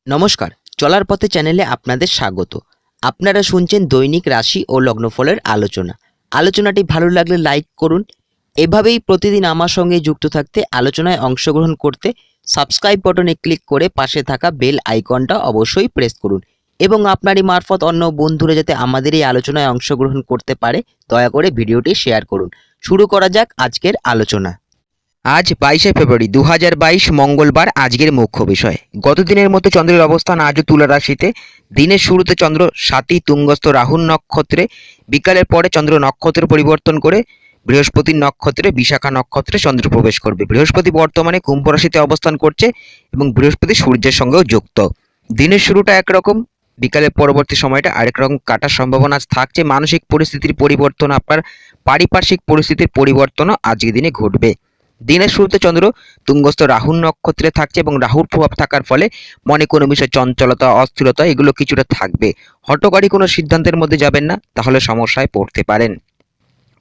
নমস্কার, চলার পথে চ্যানেলে আপনাদের স্বাগত। আপনারা শুনছেন দৈনিক রাশি ও লগ্নফলের আলোচনা। আলোচনাটি ভালো লাগলে লাইক করুন। এভাবেই প্রতিদিন আমার সঙ্গে যুক্ত থাকতে, আলোচনায় অংশগ্রহণ করতে সাবস্ক্রাইব বাটনে ক্লিক করে পাশে থাকা বেল আইকনটা অবশ্যই প্রেস করুন এবং আপনারই মারফত অন্য বন্ধুরা যাতে আমাদের এই আলোচনায় অংশগ্রহণ করতে পারে, দয়া করে ভিডিওটি শেয়ার করুন। শুরু করা যাক আজকের আলোচনা। আজ 22শে ফেব্রুয়ারি 2022 মঙ্গলবার। আজকের মুখ্য বিষয়, গতদিনের মতো চন্দ্রের অবস্থান আজও তুলা রাশিতে। দিনের শুরুতে চন্দ্র সাতী তুঙ্গস্থ রাহু নক্ষত্রে, বিকালের পরে চন্দ্র নক্ষত্র পরিবর্তন করে বৃহস্পতির নক্ষত্রে বিশাখা নক্ষত্রে চন্দ্র প্রবেশ করবে। বৃহস্পতি বর্তমানে কুম্ভ রাশিতে অবস্থান করছে এবং বৃহস্পতি সূর্যের সঙ্গেও যুক্ত। দিনের শুরুটা একরকম, বিকালের পরবর্তী সময়টা আরেক রকম কাটার সম্ভাবনা আজ থাকছে। মানসিক পরিস্থিতির পরিবর্তন, আপনার পারিপার্শ্বিক পরিস্থিতির পরিবর্তনও আজকের দিনে ঘটবে। দিনের শুরুতে চন্দ্র তুঙ্গস্থ রাহুর নক্ষত্রে থাকছে এবং রাহুর প্রভাব থাকার ফলে মনে কোনো বিষয়ে চঞ্চলতা, অস্থিরতা এগুলো কিছুটা থাকবে। হঠকারী কোনো সিদ্ধান্তের মধ্যে যাবেন না, তাহলে সমস্যায় পড়তে পারেন।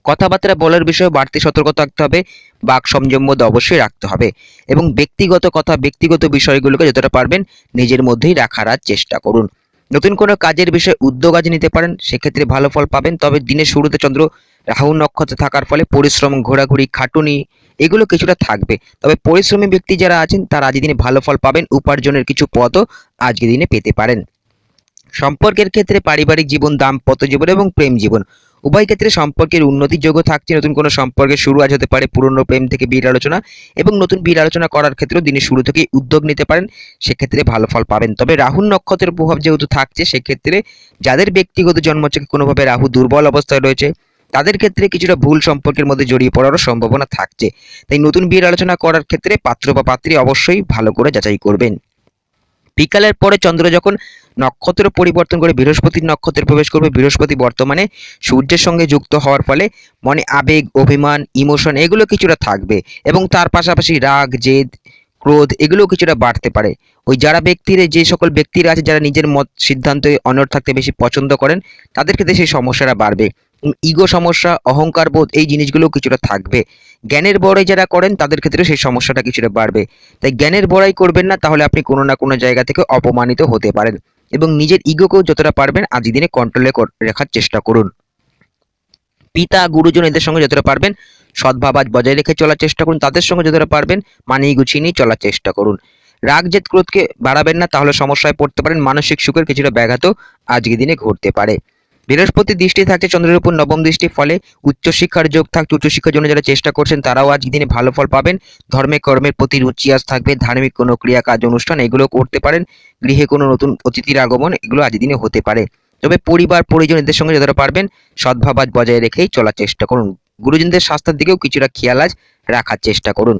কথাবার্তা বলার বিষয়ে বাড়তি সতর্ক থাকতে হবে, বাক সংযম মধ্যে অবশ্যই রাখতে হবে এবং ব্যক্তিগত কথা, ব্যক্তিগত বিষয়গুলোকে যতটা পারবেন নিজের মধ্যেই রাখার চেষ্টা করুন। নতুন কোনো কাজের বিষয়ে উদ্যোগ আজ নিতে পারেন, সেক্ষেত্রে ভালো ফল পাবেন। তবে দিনের শুরুতে চন্দ্র রাহু নক্ষত্রে থাকার ফলে পরিশ্রম, ঘোরাঘুরি, খাটুনি এগুলো কিছুটা থাকবে। তবে পরিশ্রমী ব্যক্তি যারা আছেন তারা আজকের দিনে ভালো ফল পাবেন। উপার্জনের কিছু পথও আজকের দিনে পেতে পারেন। সম্পর্কের ক্ষেত্রে পারিবারিক জীবন, দাম্পত্য জীবন এবং প্রেম জীবন উভয় ক্ষেত্রে সম্পর্কের উন্নতির যোগ্য থাকছে। নতুন কোনো সম্পর্কের শুরু আজ হতে পারে। পুরনো প্রেম থেকে বিয়ের আলোচনা এবং নতুন বিয়ের আলোচনা করার ক্ষেত্রেও দিনের শুরু থেকেই উদ্যোগ নিতে পারেন, সেক্ষেত্রে ভালো ফল পাবেন। তবে রাহু নক্ষত্রের প্রভাব যেহেতু থাকছে, সেক্ষেত্রে যাদের ব্যক্তিগত জন্মছকে কোনোভাবে রাহু দুর্বল অবস্থায় রয়েছে তাদের ক্ষেত্রে কিছুটা ভুল সম্পর্কের মধ্যে জড়িয়ে পড়ারও সম্ভাবনা থাকছে। তাই নতুন বিয়ের আলোচনা করার ক্ষেত্রে পাত্র বা পাত্রী অবশ্যই ভালো করে যাচাই করবেন। বিকালের পরে চন্দ্র যখন নক্ষত্র পরিবর্তন করে বৃহস্পতির নক্ষত্রে প্রবেশ করবে, বৃহস্পতি বর্তমানে সূর্যের সঙ্গে যুক্ত হওয়ার ফলে মনে আবেগ, অভিমান, ইমোশন এগুলো কিছুটা থাকবে এবং তার পাশাপাশি রাগ, জেদ, ক্রোধ এগুলো কিছুটা বাড়তে পারে। ওই যারা ব্যক্তিরা, যে সকল ব্যক্তিরা আছে যারা নিজের মত সিদ্ধান্তে অনড় থাকতে বেশি পছন্দ করেন, তাদের ক্ষেত্রে সেই সমস্যাটা বাড়বে। ইগো সমস্যা, অহংকার বোধ এই জিনিসগুলো কিছুটা থাকবে। জ্ঞানের বড়াই যারা করেন তাদের ক্ষেত্রে সেই সমস্যাটা কিছুটা বাড়বে। তাই জ্ঞানের বড়াই করবেন না, তাহলে আপনি কোনো না কোনো জায়গা থেকে অপমানিত হতে পারেন এবং নিজের ইগোকেও যতটা পারবেন আজ দিনে কন্ট্রোলে রাখার চেষ্টা করুন। পিতা, গুরুজন এদের সঙ্গে যতটা পারবেন সদ্ভাব আজ বজায় রেখে চলার চেষ্টা করুন। তাদের সঙ্গে যতটা পারবেন মানিয়ে গুছিয়ে নিয়ে চলার চেষ্টা করুন। রাগ, জেদ, ক্রোধকে বাড়াবেন না, তাহলে সমস্যায় পড়তে পারেন। মানসিক সুখের কিছুটা ব্যাঘাতও আজকের দিনে ঘটতে পারে। বৃহস্পতির দৃষ্টি থাকছে চন্দ্রের উপর, নবম দৃষ্টি, ফলে উচ্চশিক্ষার যোগ থাকছে। উচ্চশিক্ষার জন্য যারা চেষ্টা করছেন তারাও আজ দিনে ভালো ফল পাবেন। ধর্মে কর্মের প্রতি রুচি আজ থাকবে। ধার্মিক কোনো ক্রিয়া, কাজ, অনুষ্ঠান এগুলো করতে পারেন। গৃহে কোনো নতুন অতিথির আগমন এগুলো আজ দিনে হতে পারে। তবে পরিবার পরিজন এদের সঙ্গে যতটা পারবেন সদ্ভাব আজ বজায় রেখেই চলার চেষ্টা করুন। গুরুজনদের স্বাস্থ্যের দিকেও কিছুটা খেয়াল আজ রাখার চেষ্টা করুন।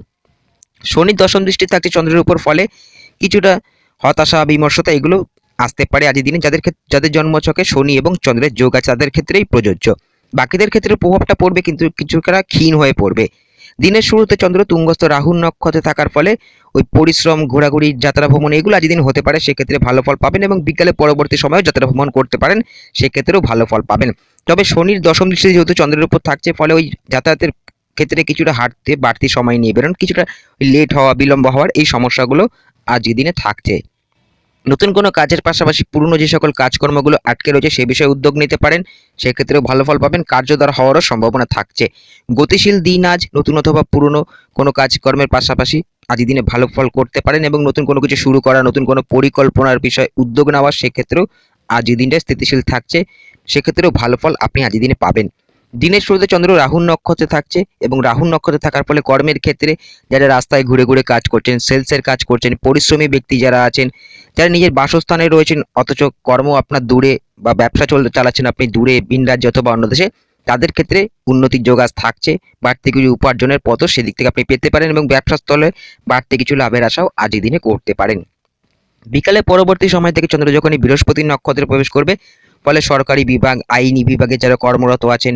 শনির দশম দৃষ্টি থাকছে চন্দ্রের উপর, ফলে কিছুটা হতাশা, বিমর্ষতা এগুলো আসতে পারে আজকের দিনে। যাদের জন্মছকে শনি এবং চন্দ্রের যোগ আছে তাদের ক্ষেত্রেই প্রযোজ্য। বাকিদের ক্ষেত্রে প্রভাবটা পড়বে, কিন্তু কিছুটা ক্ষীণ হয়ে পড়বে। দিনের শুরুতে চন্দ্র তুঙ্গস্থ রাহুর নক্ষত্রে থাকার ফলে ওই পরিশ্রম, ঘোরাঘুরি, যাত্রা ভ্রমণ এগুলো আজকের দিন হতে পারে, সেক্ষেত্রে ভালো ফল পাবেন এবং বিকালে পরবর্তী সময়েও যাত্রা ভ্রমণ করতে পারেন, সেক্ষেত্রেও ভালো ফল পাবেন। তবে শনির দশম দৃষ্টি যেহেতু চন্দ্রের উপর থাকছে, ফলে ওই যাতায়াতের ক্ষেত্রে কিছুটা হাঁটতে বাড়তি সময় নিয়ে বেরোন, কিছুটা লেট হওয়া, বিলম্ব হওয়ার এই সমস্যাগুলো আজকের দিনে থাকছে। নতুন কোনো কাজের পাশাপাশি পুরনো যে সকল কাজকর্মগুলো আটকে রয়েছে সে বিষয়ে উদ্যোগ নিতে পারেন, সেক্ষেত্রেও ভালো ফল পাবেন। কার্যধার হওয়ারও সম্ভাবনা থাকছে। গতিশীল দিন আজ। নতুন অথবা পুরনো কোনো কাজকর্মের পাশাপাশি আজকের দিনে ভালো ফল করতে পারেন এবং নতুন কোনো কিছু শুরু করা, নতুন কোনো পরিকল্পনার বিষয়ে উদ্যোগ নেওয়া, সেক্ষেত্রেও আজকের দিনটা স্থিতিশীল থাকছে, সেক্ষেত্রেও ভালো ফল আপনি আজকের দিনে পাবেন। দিনের শুরুতে চন্দ্র রাহুর নক্ষত্রে থাকছে এবং রাহুর নক্ষত্রে থাকার ফলে কর্মের ক্ষেত্রে যারা রাস্তায় ঘুরে ঘুরে কাজ করছেন, সেলসের কাজ করছেন, পরিশ্রমী ব্যক্তি যারা আছেন, যারা নিজের বাসস্থানে রয়েছেন অথচ কর্ম আপনার দূরে বা ব্যবসা চালাচ্ছেন আপনি দূরে, ভিন রাজ্যে অথবা অন্য দেশে, তাদের ক্ষেত্রে উন্নতির যোগ আজ থাকছে। বাড়তি কিছু উপার্জনের পথও সেদিক থেকে আপনি পেতে পারেন এবং ব্যবসা স্থলে বাড়তি কিছু লাভের আশাও আজকের দিনে করতে পারেন। বিকালে পরবর্তী সময় থেকে চন্দ্র যখনই বৃহস্পতির নক্ষত্রে প্রবেশ করবে, ফলে সরকারি বিভাগ, আইনি বিভাগে যারা কর্মরত আছেন,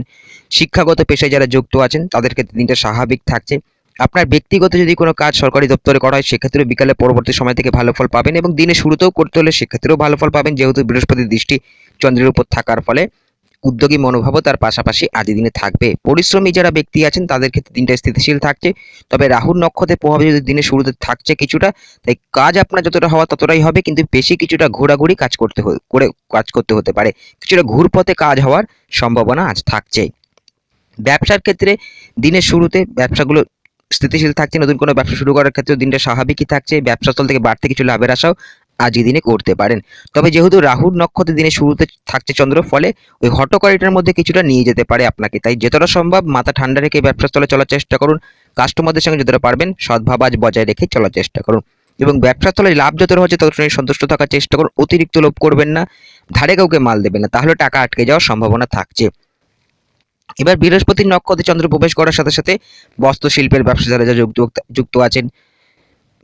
শিক্ষাগত পেশায় যারা যুক্ত আছেন তাদের ক্ষেত্রে দিনটা স্বাভাবিক থাকছে। আপনার ব্যক্তিগত যদি কোনো কাজ সরকারি দপ্তরে করা হয়, সেক্ষেত্রেও বিকালে পরবর্তী সময় থেকে ভালো ফল পাবেন এবং দিনের শুরুতেও করতে হলে সেক্ষেত্রেও ভালো ফল পাবেন, যেহেতু বৃহস্পতির দৃষ্টি চন্দ্রের উপর থাকার ফলে উদ্যোগী মনোভাবও তার পাশাপাশি আজ দিনে থাকবে। পরিশ্রমী যারা ব্যক্তি আছেন তাদের ক্ষেত্রে দিনটা স্থিতিশীল থাকছে। তবে রাহুর নক্ষত্রের প্রভাবে যদি দিনের শুরুতে থাকছে কিছুটা, তাই কাজ আপনার যতটা হওয়া ততটাই হবে, কিন্তু বেশি কিছুটা ঘোরাঘুরি কাজ করতে হতে পারে। কিছুটা ঘুরপথে কাজ হওয়ার সম্ভাবনা আজ থাকছে। ব্যবসার ক্ষেত্রে দিনের শুরুতে ব্যবসাগুলো স্থিতিশীল থাকছে। নতুন কোনো ব্যবসা শুরু করার ক্ষেত্রে দিনটা স্বাভাবিকই থাকছে। ব্যবসাস্থল থেকে বাড়তি কিছু লাভের আশাও আজকের দিনে করতে পারেন। তবে যেহেতু রাহুর নক্ষত্রের দিনের শুরুতে থাকছে চন্দ্র, ফলে ওই হটকারিতার মধ্যে কিছুটা নিয়ে যেতে পারে আপনাকে। তাই যতটা সম্ভব মাথা ঠান্ডা রেখে ব্যবসাস্থলে চলার চেষ্টা করুন। কাস্টমারদের সঙ্গে যতটা পারবেন সদ্ভাব আজ বজায় রেখে চলার চেষ্টা করুন, এবং ব্যবসাস্থলে লাভ যতটা হচ্ছে ততটাই সন্তুষ্ট থাকার চেষ্টা করুন। অতিরিক্ত লোভ করবেন না, ধারে কাউকে মাল দেবেন না, তাহলে টাকা আটকে যাওয়ার সম্ভাবনা থাকছে। এবার বৃহস্পতির নক্ষত্রে চন্দ্র প্রবেশ করার সাথে সাথে বস্ত্রশিল্পের ব্যবসা যারা যুক্ত আছেন,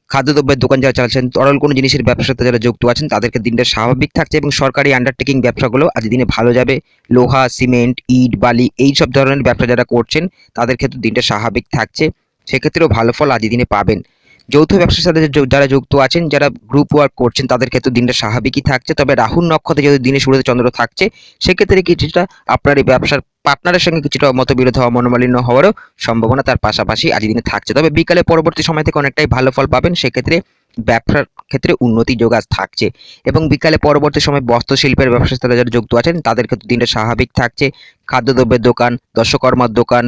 খাদ্যদ্রব্যের দোকান যারা চালাচ্ছেন, তরল কোনো জিনিসের ব্যবসার সাথে যারা যুক্ত আছেন, তাদেরকে দিনটা স্বাভাবিক থাকছে, এবং সরকারি আন্ডারটেকিং ব্যবসাগুলো আজ দিনে ভালো যাবে। লোহা, সিমেন্ট, ইট, বালি এই সব ধরনের ব্যবসা যারা করছেন তাদের ক্ষেত্রে দিনটা স্বাভাবিক থাকছে। সেক্ষেত্রেও ভালো ফল আজ দিনে পাবেন। যৌথ ব্যবসার সাথে যারা যুক্ত আছেন, যারা গ্রুপ ওয়ার্ক করছেন, তাদের ক্ষেত্রে দিনটা স্বাভাবিকই থাকছে। তবে রাহুর নক্ষত্রে যদি দিনের শুরুতে চন্দ্র থাকছে, সেক্ষেত্রে কিছুটা আপনার এই ব্যবসার পার্টনারের সঙ্গে কিছুটা মতবিরোধ হওয়া, মনোমালিন্য হওয়ারও সম্ভাবনা তার পাশাপাশি আজ দিনে থাকছে। তবে বিকালে পরবর্তী সময় থেকে অনেকটাই ভালো ফল পাবেন। সেক্ষেত্রে ব্যবসার ক্ষেত্রে উন্নতি যোগ আজ থাকছে, এবং বিকালে পরবর্তী সময় বস্ত্রশিল্পের ব্যবসার সাথে যারা যুক্ত আছেন তাদের ক্ষেত্রে দিনটা স্বাভাবিক থাকছে। খাদ্যদ্রব্যের দোকান, দর্শকর্মার দোকান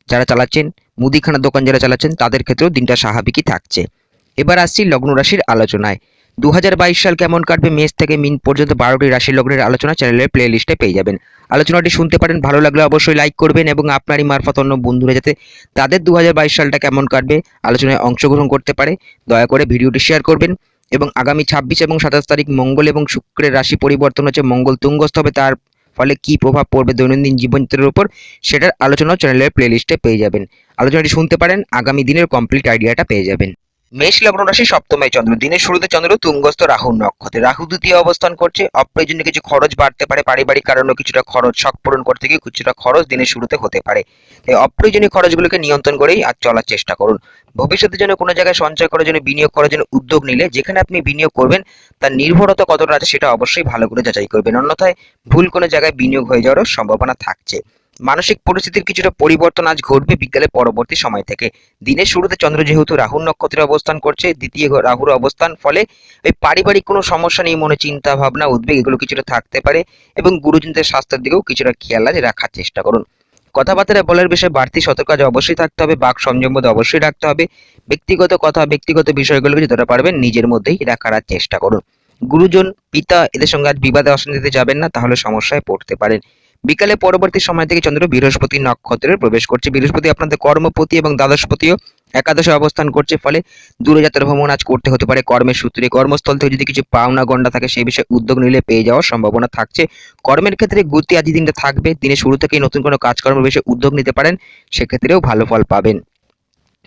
যারা চালাচ্ছেন, মুদিখানার দোকান যারা চালাচ্ছেন, তাদের ক্ষেত্রেও দিনটা স্বাভাবিকই থাকছে। এবার আসছি লগ্ন রাশির আলোচনায়। 2022 সাল কেমন কাটবে মেষ থেকে মিন পর্যন্ত 12টি রাশির লগ্নের আলোচনা চ্যানেলের প্লে লিস্টে পেয়ে যাবেন। আলোচনাটি শুনতে পারেন, ভালো লাগলে অবশ্যই লাইক করবেন, এবং আপনারই মারফত অন্য বন্ধুরা যাতে তাদের 2022 সালটা কেমন কাটবে আলোচনায় অংশগ্রহণ করতে পারে, দয়া করে ভিডিওটি শেয়ার করবেন। এবং আগামী 26 এবং 27 তারিখ মঙ্গল এবং শুক্রের রাশি পরিবর্তন হচ্ছে। মঙ্গল তুঙ্গস্থ হবে, তার ফলে কি প্রভাব পড়বে দৈনন্দিন জীবনযাত্রার উপর সেটার আলোচনা চ্যানেলের প্লে লিস্টে পেয়ে যাবেন। আলোচনাটি শুনতে পারেন, আগামী দিনের কমপ্লিট আইডিয়াটা পেয়ে যাবেন। মেষ লগ্ন রাশি সপ্তমে চন্দ্র, দিনের শুরুতে চন্দ্র তুঙ্গস্থ রাহুর নক্ষত্রে, রাহু দ্বিতীয় অবস্থান করছে। অপ্রয়োজনীয় কিছু খরচ বাড়তে পারে, পারিবারিক কারণে কিছুটা খরচ, শখ পূরণ করতে গিয়ে কিছুটা খরচ দিনের শুরুতে হতে পারে। এই অপ্রয়োজনীয় খরচগুলোকে নিয়ন্ত্রণ করেই আজ চলার চেষ্টা করুন। ভবিষ্যতের জন্য কোনো জায়গায় সঞ্চয় করার জন্য, বিনিয়োগ করার জন্য উদ্যোগ নিলে যেখানে আপনি বিনিয়োগ করবেন তার নির্ভরতা কতটা আছে সেটা অবশ্যই ভালো করে যাচাই করবেন, অন্যথায় ভুল কোনো জায়গায় বিনিয়োগ হয়ে যাওয়ারও সম্ভাবনা থাকছে। মানসিক পরিস্থিতির কিছুটা পরিবর্তন আজ ঘটবে বিকেলে পরবর্তী সময় থেকে। দিনের শুরুতে চন্দ্র যেহেতু রাহুর নক্ষত্রে অবস্থান করছে, দ্বিতীয় রাহুর অবস্থান, ফলে ওই পারিবারিক কোনো সমস্যা নিয়ে মনে চিন্তা ভাবনা, উদ্বেগ এগুলো কিছুটা থাকতে পারে, এবং গুরুজনদের স্বাস্থ্যের দিকেও কিছুটা খেয়াল আজ রাখার চেষ্টা করুন। কথাবার্তা বলার বিষয়ে বাড়তি সতর্কতা অবশ্যই থাকতে হবে, বাক সংযম অবশ্যই রাখতে হবে। ব্যক্তিগত কথা, ব্যক্তিগত বিষয়গুলোকে যতটা পারবেন নিজের মধ্যেই রাখার চেষ্টা করুন। গুরুজন, পিতা এদের সঙ্গে আজ বিবাদে অশান্তিতে যাবেন না, তাহলে সমস্যায় পড়তে পারেন। বিকালে পরবর্তী সময় থেকে চন্দ্র বৃহস্পতি নক্ষত্রে প্রবেশ করছে। বৃহস্পতি আপনাদের কর্মপতি এবং দ্বাদশপতিও একাদশে অবস্থান করছে, ফলে দূরে যাত্রা ভ্রমণ আজ করতে হতে পারে কর্মের সূত্রে। কর্মস্থল থেকে যদি কিছু পাওনা গন্ডা থাকে সেই বিষয়ে উদ্যোগ নিলে পেয়ে যাওয়ার সম্ভাবনা থাকছে। কর্মের ক্ষেত্রে গতি আজ দিনটা থাকবে, দিনের শুরু থেকেই নতুন কোনো কাজকর্মের বিষয়ে উদ্যোগ নিতে পারেন, সেক্ষেত্রেও ভালো ফল পাবেন।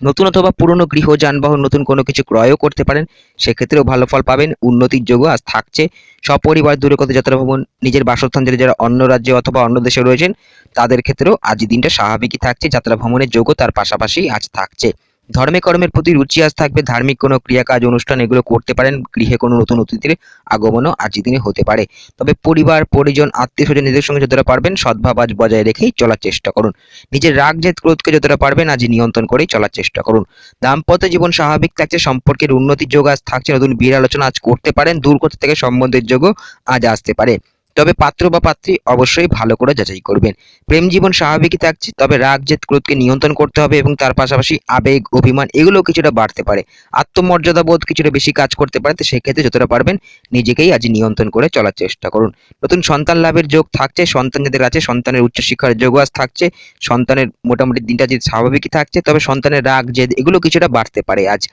নতুন অথবা পুরনো গৃহ, যানবাহন, নতুন কোনো কিছু ক্রয়ও করতে পারেন, সেক্ষেত্রেও ভালো ফল পাবেন। উন্নতির যোগও আজ থাকছে। সপরিবার দূরে কোথাও যাত্রা ভ্রমণ, নিজের বাসস্থান থেকে যারা অন্য রাজ্যে অথবা অন্য দেশে রয়েছেন তাদের ক্ষেত্রেও আজ দিনটা স্বাভাবিকই থাকছে। যাত্রা ভ্রমণের যোগও তার পাশাপাশি আজ থাকছে। ধর্মে কর্মের প্রতি রুচি আজ থাকবে, ধার্মিক কোনো ক্রিয়াকাজ, অনুষ্ঠান এগুলো করতে পারেন। গৃহে কোনো নতুন অতিথির আগমনও আজ দিনে হতে পারে। তবে পরিবার, পরিজন, আত্মীয় স্বজন এদের সঙ্গে যতটা পারবেন সদ্ভাব আজ বজায় রেখেই চলার চেষ্টা করুন। নিজের রাগ, জেদ, ক্রোধকে যতটা পারবেন আজ নিয়ন্ত্রণ করেই চলার চেষ্টা করুন। দাম্পত্য জীবন স্বাভাবিক থাকছে, সম্পর্কের উন্নতির যোগ আজ থাকছে। নতুন বিয়ের আলোচনা আজ করতে পারেন, দূর কোথা থেকে সম্বন্ধের যোগও আজ আসতে পারে। তবে পাত্র বা পাত্রী অবশ্যই ভালো করে যাচাই করবেন। প্রেম জীবন স্বাভাবিকই থাকছে, তবে রাগ, জেদ, ক্রোধকে নিয়ন্ত্রণ করতে হবে, এবং তার পাশাপাশি আবেগ, অভিমান এগুলো কিছুটা বাড়তে পারে। আত্মমর্যাদা বোধ কিছুটা বেশি কাজ করতে পারে, তো সেক্ষেত্রে যতটা পারবেন নিজেকেই আজ নিয়ন্ত্রণ করে চলার চেষ্টা করুন। নতুন সন্তান লাভের যোগ থাকছে, সন্তান যাদের আছে সন্তানের উচ্চশিক্ষার যোগ আজ থাকছে। সন্তানের মোটামুটি দিনটা যে স্বাভাবিকই থাকছে, তবে সন্তানের রাগ, জেদ এগুলো কিছুটা বাড়তে পারে আজ।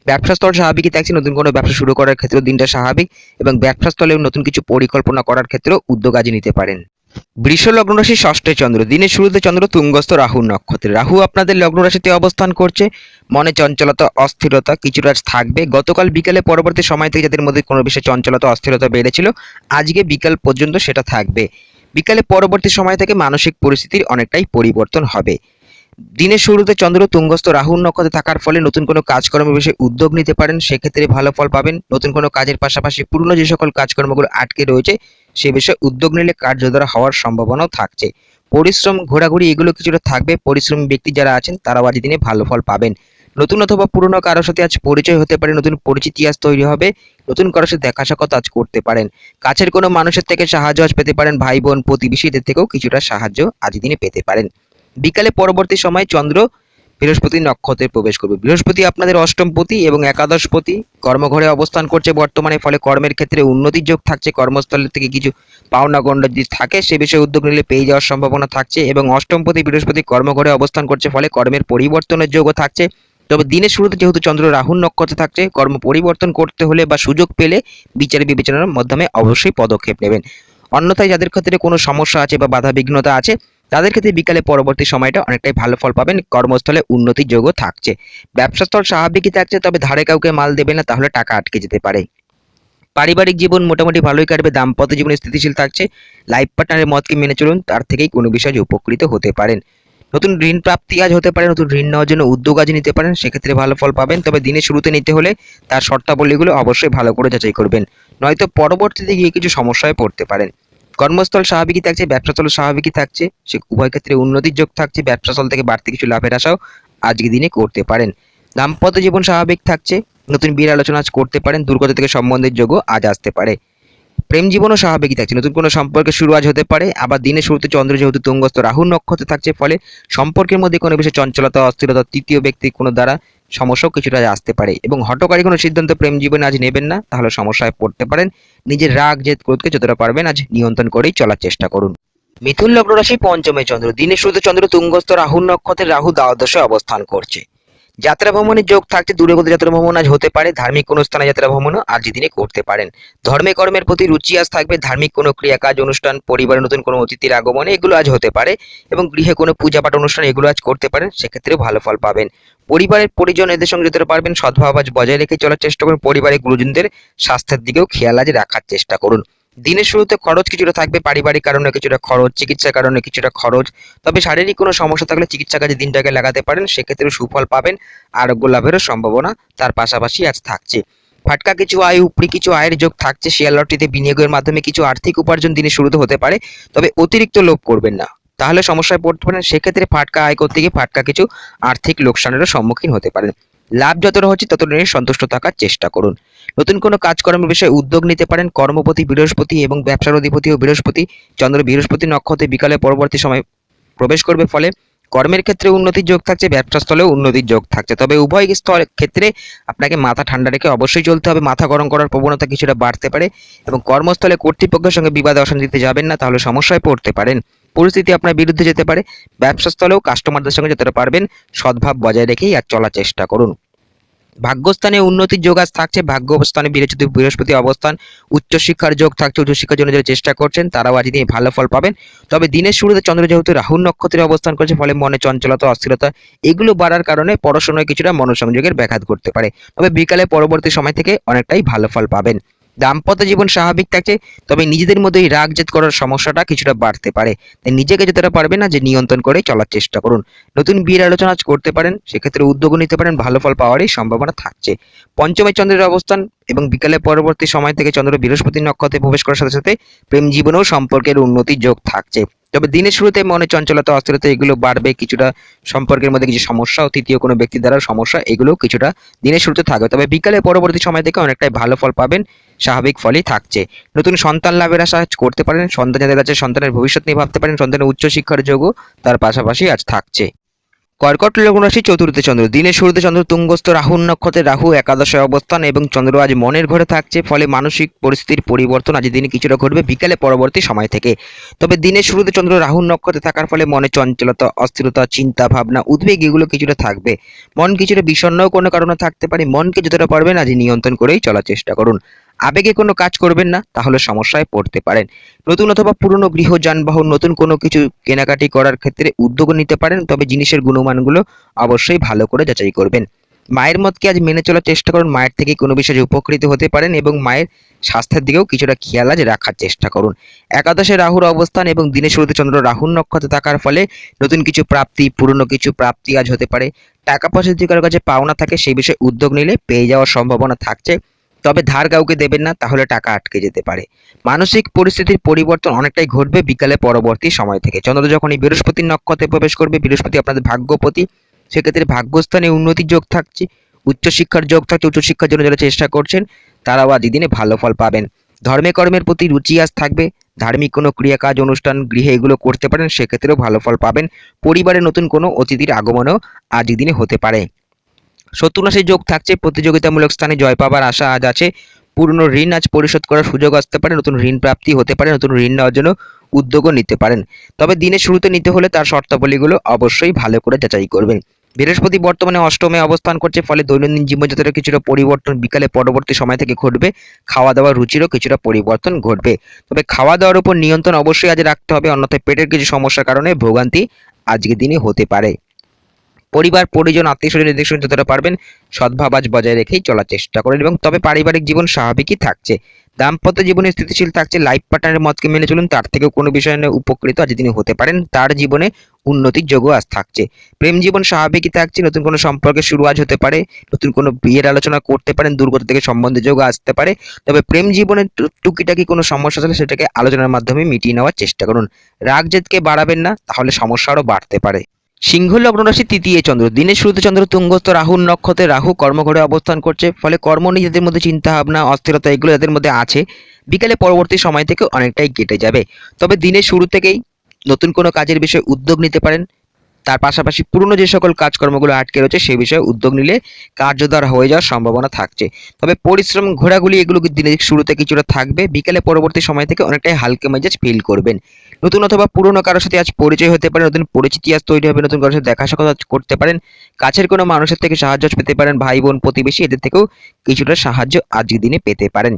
ব্যবসা স্থল স্বাভাবিকই থাকছে, নতুন কোনো ব্যবসা শুরু করার ক্ষেত্রেও দিনটা স্বাভাবিক, এবং ব্যবসা স্থলেও নতুন কিছু পরিকল্পনা করার ক্ষেত্রেও উদ্যোগ আজ নিতে পারেন। বৃষ লগ্ন রাশি ষষ্ঠে চন্দ্র, দিনের শুরুতে চন্দ্র তুঙ্গস্থ রাহুর নক্ষত্রে। রাহু আপনাদের লগ্ন রাশিতে অবস্থান করছে। মনে চঞ্চলতা, অস্থিরতা কিছুটা থাকবে। গতকাল বিকেলে পরবর্তী সময় থেকে যাদের মধ্যে কোনো বিষয়ে চঞ্চলতা, অস্থিরতা বেড়েছিল, আজকে বিকাল পর্যন্ত সেটা থাকবে। বিকালে পরবর্তী সময় থেকে মানসিক পরিস্থিতির অনেকটাই পরিবর্তন হবে। দিনের শুরুতে চন্দ্র তুঙ্গস্থ রাহুর নক্ষত্রে থাকার ফলে নতুন কোনো কাজকর্মের বিষয়ে উদ্যোগ নিতে পারেন, সেক্ষেত্রে ভালো ফল পাবেন। নতুন কোনো কাজের পাশাপাশি পুরনো যে সকল কাজকর্মগুলো আটকে রয়েছে সে বিষয়ে উদ্যোগ নিলে কার্যধারা হওয়ার সম্ভাবনাও থাকছে। পরিশ্রম, ঘোরাঘুরি এগুলো কিছুটা থাকবে। পরিশ্রমী ব্যক্তি যারা আছেন তারাও আজ দিনে ভালো ফল পাবেন। নতুন অথবা পুরনো কারোর সাথে আজ পরিচয় হতে পারে, নতুন পরিচিতি আজ তৈরি হবে, নতুন কারোর সাথে দেখা সাক্ষাৎ আজ করতে পারেন। কাছের কোনো মানুষের থেকে সাহায্য আজ পেতে পারেন, ভাই বোন প্রতিবেশীদের থেকেও কিছুটা সাহায্য আজ দিনে পেতে পারেন। বিকালে পরবর্তী সময় চন্দ্র বৃহস্পতি নক্ষত্রে প্রবেশ করবে। বৃহস্পতি আপনাদের অষ্টমপতি এবং একাদশপতি, কর্মঘরে অবস্থান করছে বর্তমানে, ফলে কর্মের ক্ষেত্রে উন্নতির যোগ থাকছে। কর্মস্থলের থেকে কিছু পাওনা গণ্ড যদি থাকে সে বিষয়ে উদ্যোগ নিলে পেয়ে যাওয়ার সম্ভাবনা থাকছে। এবং অষ্টমপতি বৃহস্পতি কর্মঘরে অবস্থান করছে, ফলে কর্মের পরিবর্তনের যোগও থাকছে। তবে দিনের শুরুতে যেহেতু চন্দ্র রাহুর নক্ষত্রে থাকছে, কর্ম পরিবর্তন করতে হলে বা সুযোগ পেলে বিচার বিবেচনার মাধ্যমে অবশ্যই পদক্ষেপ নেবেন। অন্যথায় যাদের ক্ষেত্রে কোনো সমস্যা আছে বা বাধা বিঘ্নতা আছে তাদের ক্ষেত্রে বিকালে পরবর্তী সময়টা অনেকটাই ভালো ফল পাবেন। কর্মস্থলে উন্নতির যোগও থাকছে। ব্যবসাস্থল স্বাভাবিকই থাকছে, তবে ধারে কাউকে মাল দেবে না, তাহলে টাকা আটকে যেতে পারে। পারিবারিক জীবন মোটামুটি ভালোই কাটবে। দাম্পত্য জীবন স্থিতিশীল থাকছে। লাইফ পার্টনারের মতকে মেনে চলুন, তার থেকেই কোনো বিষয়ে উপকৃত হতে পারেন। নতুন ঋণ প্রাপ্তি আজ হতে পারে, নতুন ঋণ নেওয়ার জন্য উদ্যোগ আজ নিতে পারেন, সেক্ষেত্রে ভালো ফল পাবেন। তবে দিনের শুরুতে নিতে হলে তার শর্তাবলীগুলো অবশ্যই ভালো করে যাচাই করবেন, নয়তো পরবর্তীতে গিয়ে কিছু সমস্যায় পড়তে পারেন। কর্মস্থল স্বাভাবিকই থাকছে, ব্যবসাস্থল স্বাভাবিকই থাকছে, সে উভয় ক্ষেত্রে উন্নতির যোগ থাকছে। ব্যবসাস্থল থেকে বাড়তি কিছু লাভের আশাও আজকের দিনে করতে পারেন। দাম্পত্য জীবন স্বাভাবিক থাকছে, নতুন বিয়ের আলোচনা আজ করতে পারেন, দূরগত থেকে সম্বন্ধের যোগও আজ আসতে পারে। প্রেম জীবনও স্বাভাবিকই থাকছে, নতুন কোনো সম্পর্কের শুরু আজ হতে পারে। আবার দিনের শুরুতে চন্দ্র যেহেতু তুঙ্গস্থ রাহুর নক্ষত্রে থাকছে, ফলে সম্পর্কের মধ্যে কোনো বিষয়ে চঞ্চলতা, অস্থিরতা, তৃতীয় ব্যক্তি কোনো দ্বারা সমস্যাও কিছুটা আসতে পারে। এবং হঠকারী কোনো সিদ্ধান্ত প্রেম জীবনে আজ নেবেন না, তাহলে সমস্যায় পড়তে পারেন। নিজের রাগ জেদ ক্রোধকে যতটা পারবেন আজ নিয়ন্ত্রণ করেই চলার চেষ্টা করুন। মিথুন লগ্ন রাশি, পঞ্চমে চন্দ্র। দিনের শুরুতে চন্দ্র তুঙ্গস্থ রাহুর নক্ষত্রে, রাহু দ্বাদশে অবস্থান করছে। যাত্রা ভ্রমণের যোগ থাকছে, দূরে কোথাও যাত্রা ভ্রমণ আজ হতে পারে। ধার্মিক কোনো স্থানে যাত্রা ভ্রমণও আজ দিনে করতে পারেন। ধর্মে কর্মের প্রতি রুচি আজ থাকবে। ধার্মিক কোনো ক্রিয়া কাজ অনুষ্ঠান, পরিবারে নতুন কোনো অতিথির আগমনে এগুলো আজ হতে পারে। এবং গৃহে কোনো পূজা পাঠ অনুষ্ঠান এগুলো আজ করতে পারেন, সেক্ষেত্রেও ভালো ফল পাবেন। পরিবারের পরিজন এদের সঙ্গে যেতে পারবেন, সদ্ভাব আজ বজায় রেখে চলার চেষ্টা করুন। পরিবারের গুরুজনদের স্বাস্থ্যের দিকেও খেয়াল আজ রাখার চেষ্টা করুন। দিনের শুরুতে খরচ কিছুটা থাকবে, পারিবারিক কারণে কিছুটা খরচ, চিকিৎসার কারণে কিছুটা খরচ। তবে শারীরিক কোনো সমস্যা থাকলে চিকিৎসা কাজে দিনটাকে লাগাতে পারেন, সেক্ষেত্রে সুফল পাবেন। আরোগ্য লাভেরও সম্ভাবনা তার পাশাপাশি আজ থাকছে। ফাটকা কিছু আয়, উপরি কিছু আয়ের যোগ থাকছে। শেয়ার লটারিতে বিনিয়োগের মাধ্যমে কিছু আর্থিক উপার্জন দিনের শুরুতে হতে পারে, তবে অতিরিক্ত লোভ করবেন না, তাহলে সমস্যায় পড়তে পারেন। সেক্ষেত্রে ফাটকা আয় করতে গিয়ে ফাটকা কিছু আর্থিক লোকসানেরও সম্মুখীন হতে পারেন। লাভ যতটা হচ্ছে ততটা নিয়ে সন্তুষ্ট থাকার চেষ্টা করুন। নতুন কোনো কাজকর্মের বিষয়ে উদ্যোগ নিতে পারেন। কর্মপতি বৃহস্পতি এবং ব্যবসার অধিপতিও বৃহস্পতি, চন্দ্র বৃহস্পতি নক্ষত্রে বিকালে পরবর্তী সময় প্রবেশ করবে, ফলে কর্মের ক্ষেত্রে উন্নতির যোগ থাকছে, ব্যবসাস্থলেও উন্নতির যোগ থাকছে। তবে উভয় স্তরের ক্ষেত্রে আপনাকে মাথা ঠান্ডা রেখে অবশ্যই চলতে হবে। মাথা গরম করার প্রবণতা কিছুটা বাড়তে পারে। এবং কর্মস্থলে কর্তৃপক্ষের সঙ্গে বিবাদে অশান্তিতে যাবেন না, তাহলে সমস্যায় পড়তে পারেন। পরিস্থিতি আপনার বিরুদ্ধে যেতে পারে। ব্যবসাস্থলেও কাস্টমারদের সঙ্গে যতটা পারবেন সদ্ভাব বজায় রেখেই আর চলার চেষ্টা করুন। ভাগ্যস্থানে উন্নতির যোগ আজ থাকছে। ভাগ্যস্থানে বৃহস্পতি অবস্থান, উচ্চশিক্ষার যোগ থাকছে। উচ্চশিক্ষার জন্য যারা চেষ্টা করছেন তারাও আজ দিনে ভালো ফল পাবেন। তবে দিনের শুরুতে চন্দ্র যেহেতু রাহুর নক্ষত্রে অবস্থান করছে, ফলে মনে চঞ্চলতা, অস্থিরতা এগুলো বাড়ার কারণে পড়াশোনায় কিছুটা মনোসংযোগের ব্যাঘাত ঘটতে পারে। তবে বিকালে পরবর্তী সময় থেকে অনেকটাই ভালো ফল পাবেন। দাম্পত্য জীবন স্বাভাবিক থাকছে, তবে নিজেদের মধ্যে এই রাগ জেদ করার সমস্যাটা কিছুটা বাড়তে পারে। তাই নিজেকে যতটা পারবেন না যে নিয়ন্ত্রণ করে চলার চেষ্টা করুন। নতুন বিয়ের আলোচনা আজ করতে পারেন, সেক্ষেত্রে উদ্যোগও নিতে পারেন, ভালো ফল পাওয়ারই সম্ভাবনা থাকছে। পঞ্চমে চন্দ্রের অবস্থান এবং বিকালে পরবর্তী সময় থেকে চন্দ্র বৃহস্পতি নক্ষত্রে প্রবেশ করার সাথে সাথে প্রেম জীবনেও সম্পর্কের উন্নতির যোগ থাকছে। তবে দিনের শুরুতে মনে চঞ্চলতা, অস্থিরতা এগুলো বাড়বে। কিছুটা সম্পর্কের মধ্যে কিছু সমস্যা ও তৃতীয় কোনো ব্যক্তি দ্বারা সমস্যা এগুলো কিছুটা দিনের শুরুতে থাকবে। তবে বিকালে পরবর্তী সময় থেকে অনেকটাই ভালো ফল পাবেন, স্বাভাবিক ফলই থাকছে। নতুন সন্তান লাভের আশা করতে পারেন। সন্তান যাদের আছে সন্তানের ভবিষ্যৎ নিয়ে ভাবতে পারেন। সন্তানের উচ্চশিক্ষার যোগও তার পাশাপাশি আজ থাকছে। কর্কট লগ্ন রাশি, চতুর্থে চন্দ্র। দিনের শুরুতে চন্দ্র তুঙ্গস্থ রাহুর নক্ষত্রে, রাহু একাদশে অবস্থান এবং চন্দ্র আজ মনের ঘরে থাকছে, ফলে মানসিক পরিস্থিতির পরিবর্তন আজ দিনে কিছুটা ঘটবে বিকালে পরবর্তী সময় থেকে। তবে দিনের শুরুতে চন্দ্র রাহুর নক্ষত্রে থাকার ফলে মনে চঞ্চলতা, অস্থিরতা, চিন্তা ভাবনা, উদ্বেগ এগুলো কিছুটা থাকবে। মন কিছুটা বিষণ্ণও কোনো কারণে থাকতে পারে। মনকে যতটা পারবেন আজ নিয়ন্ত্রণ করেই চলার চেষ্টা করুন। আবেগে কোনো কাজ করবেন না, তাহলে সমস্যায় পড়তে পারেন। নতুন অথবা পুরনো গৃহ, যানবাহন, নতুন কোনো কিছু কেনাকাটি করার ক্ষেত্রে উদ্যোগ নিতে পারেন, তবে জিনিসের গুণমানগুলো অবশ্যই ভালো করে যাচাই করবেন। মায়ের মতকে আজ মেনে চলার চেষ্টা করুন, মায়ের থেকে কোনো বিষয়ে উপকৃত হতে পারেন এবং মায়ের স্বাস্থ্যের দিকেও কিছুটা খেয়াল আজ রাখার চেষ্টা করুন। একাদশে রাহুর অবস্থান এবং দিনের শুরুতে চন্দ্র রাহুর নক্ষত্রে থাকার ফলে নতুন কিছু প্রাপ্তি, পুরনো কিছু প্রাপ্তি আজ হতে পারে। টাকা পয়সা যদি কারোর কাছে পাওনা থাকে সেই বিষয়ে উদ্যোগ নিলে পেয়ে যাওয়ার সম্ভাবনা থাকছে, তবে ধার কাউকে দেবেন না, তাহলে টাকা আটকে যেতে পারে। মানসিক পরিস্থিতির পরিবর্তন অনেকটাই ঘটবে বিকালে পরবর্তী সময় থেকে। চন্দ্র যখন এই বৃহস্পতির নক্ষত্রে প্রবেশ করবে, বৃহস্পতি আপনাদের ভাগ্যপতি, সেক্ষেত্রে ভাগ্যস্থানে উন্নতির যোগ থাকছে, উচ্চশিক্ষার যোগ থাকছে। উচ্চশিক্ষার জন্য যারা চেষ্টা করছেন তারাও আজ দিনে ভালো ফল পাবেন। ধর্মে কর্মের প্রতি রুচি আজ থাকবে, ধার্মিক কোনো ক্রিয়াকাজ অনুষ্ঠান গৃহে এগুলো করতে পারেন, সেক্ষেত্রেও ভালো ফল পাবেন। পরিবারে নতুন কোনো অতিথির আগমনও আজ দিনে হতে পারে। শত্রুনাশের যোগ থাকছে, প্রতিযোগিতামূলক স্থানে জয় পাবার আশা আজ আছে। পুরনো ঋণ আজ পরিশোধ করার সুযোগ আসতে পারে, নতুন ঋণ প্রাপ্তি হতে পারে, নতুন ঋণ নেওয়ার জন্য উদ্যোগও নিতে পারেন। তবে দিনের শুরুতে নিতে হলে তার শর্তাবলীগুলো অবশ্যই ভালো করে যাচাই করবেন। বৃহস্পতি বর্তমানে অষ্টমে অবস্থান করছে, ফলে দৈনন্দিন জীবনযাত্রার কিছুটা পরিবর্তন বিকালে পরবর্তী সময় থেকে ঘটবে। খাওয়া দাওয়ার রুচিরও কিছুটা পরিবর্তন ঘটবে, তবে খাওয়া দাওয়ার উপর নিয়ন্ত্রণ অবশ্যই আজ রাখতে হবে, অন্যথায় পেটের কিছু সমস্যার কারণে ভোগান্তি আজকের দিনে হতে পারে। পরিবার, পরিজন, আত্মীয়-স্বজন এদের সঙ্গে যতটা পারবেন সদ্ভাব আজ বজায় রেখেই চলার চেষ্টা করেন এবং তবে পারিবারিক জীবন স্বাভাবিকই থাকছে। দাম্পত্য জীবনে স্থিতিশীল থাকছে, লাইফ পার্টনারের মতকে মেনে চলুন, তার থেকেও কোনো বিষয় নিয়ে উপকৃত আজ তিনি হতে পারেন, তার জীবনে উন্নতির যোগও আজ থাকছে। প্রেম জীবন স্বাভাবিকই থাকছে, নতুন কোনো সম্পর্কের শুরু আজ হতে পারে, নতুন কোনো বিয়ের আলোচনা করতে পারেন, দুর্গত থেকে সম্বন্ধের যোগ আসতে পারে। তবে প্রেম জীবনে টুকিটাকি কোনো সমস্যা থাকলে সেটাকে আলোচনার মাধ্যমে মিটিয়ে নেওয়ার চেষ্টা করুন। রাগ জেদকে বাড়াবেন না, তাহলে সমস্যা আরও বাড়তে পারে। সিংহ লগ্ন রাশি তৃতীয় চন্দ্র, দিনের শুরুতে চন্দ্র তুঙ্গস্থ রাহুর নক্ষত্রে, রাহু কর্মঘরে অবস্থান করছে, ফলে কর্ম নিয়ে যাদের মধ্যে চিন্তা ভাবনা, অস্থিরতা এগুলো যাদের মধ্যে আছে বিকালে পরবর্তী সময় থেকে অনেকটাই কেটে যাবে। তবে দিনের শুরু থেকেই নতুন কোনো কাজের বিষয়ে উদ্যোগ নিতে পারেন, তার পাশাপাশি পুরনো যে সকল কাজকর্মগুলো আটকে রয়েছে সেই বিষয়ে উদ্যোগ নিলে কার্যধার হয়ে যাওয়ার সম্ভাবনা থাকছে। তবে পরিশ্রম, ঘোরাঘুরি এগুলো দিনের শুরুতে কিছুটা থাকবে, বিকেলে পরবর্তী সময় থেকে অনেকটাই হালকা মেজাজ ফিল করবেন। নতুন অথবা পুরনো কারোর সাথে আজ পরিচয় হতে পারে, নতুন পরিচিতি আজ তৈরি হবে, নতুন কারোর সাথে দেখা সাক্ষাৎ করতে পারেন, কাছের কোনো মানুষের থেকে সাহায্য পেতে পারেন, ভাই বোন, প্রতিবেশী এদের থেকেও কিছুটা সাহায্য আজকের দিনে পেতে পারেন।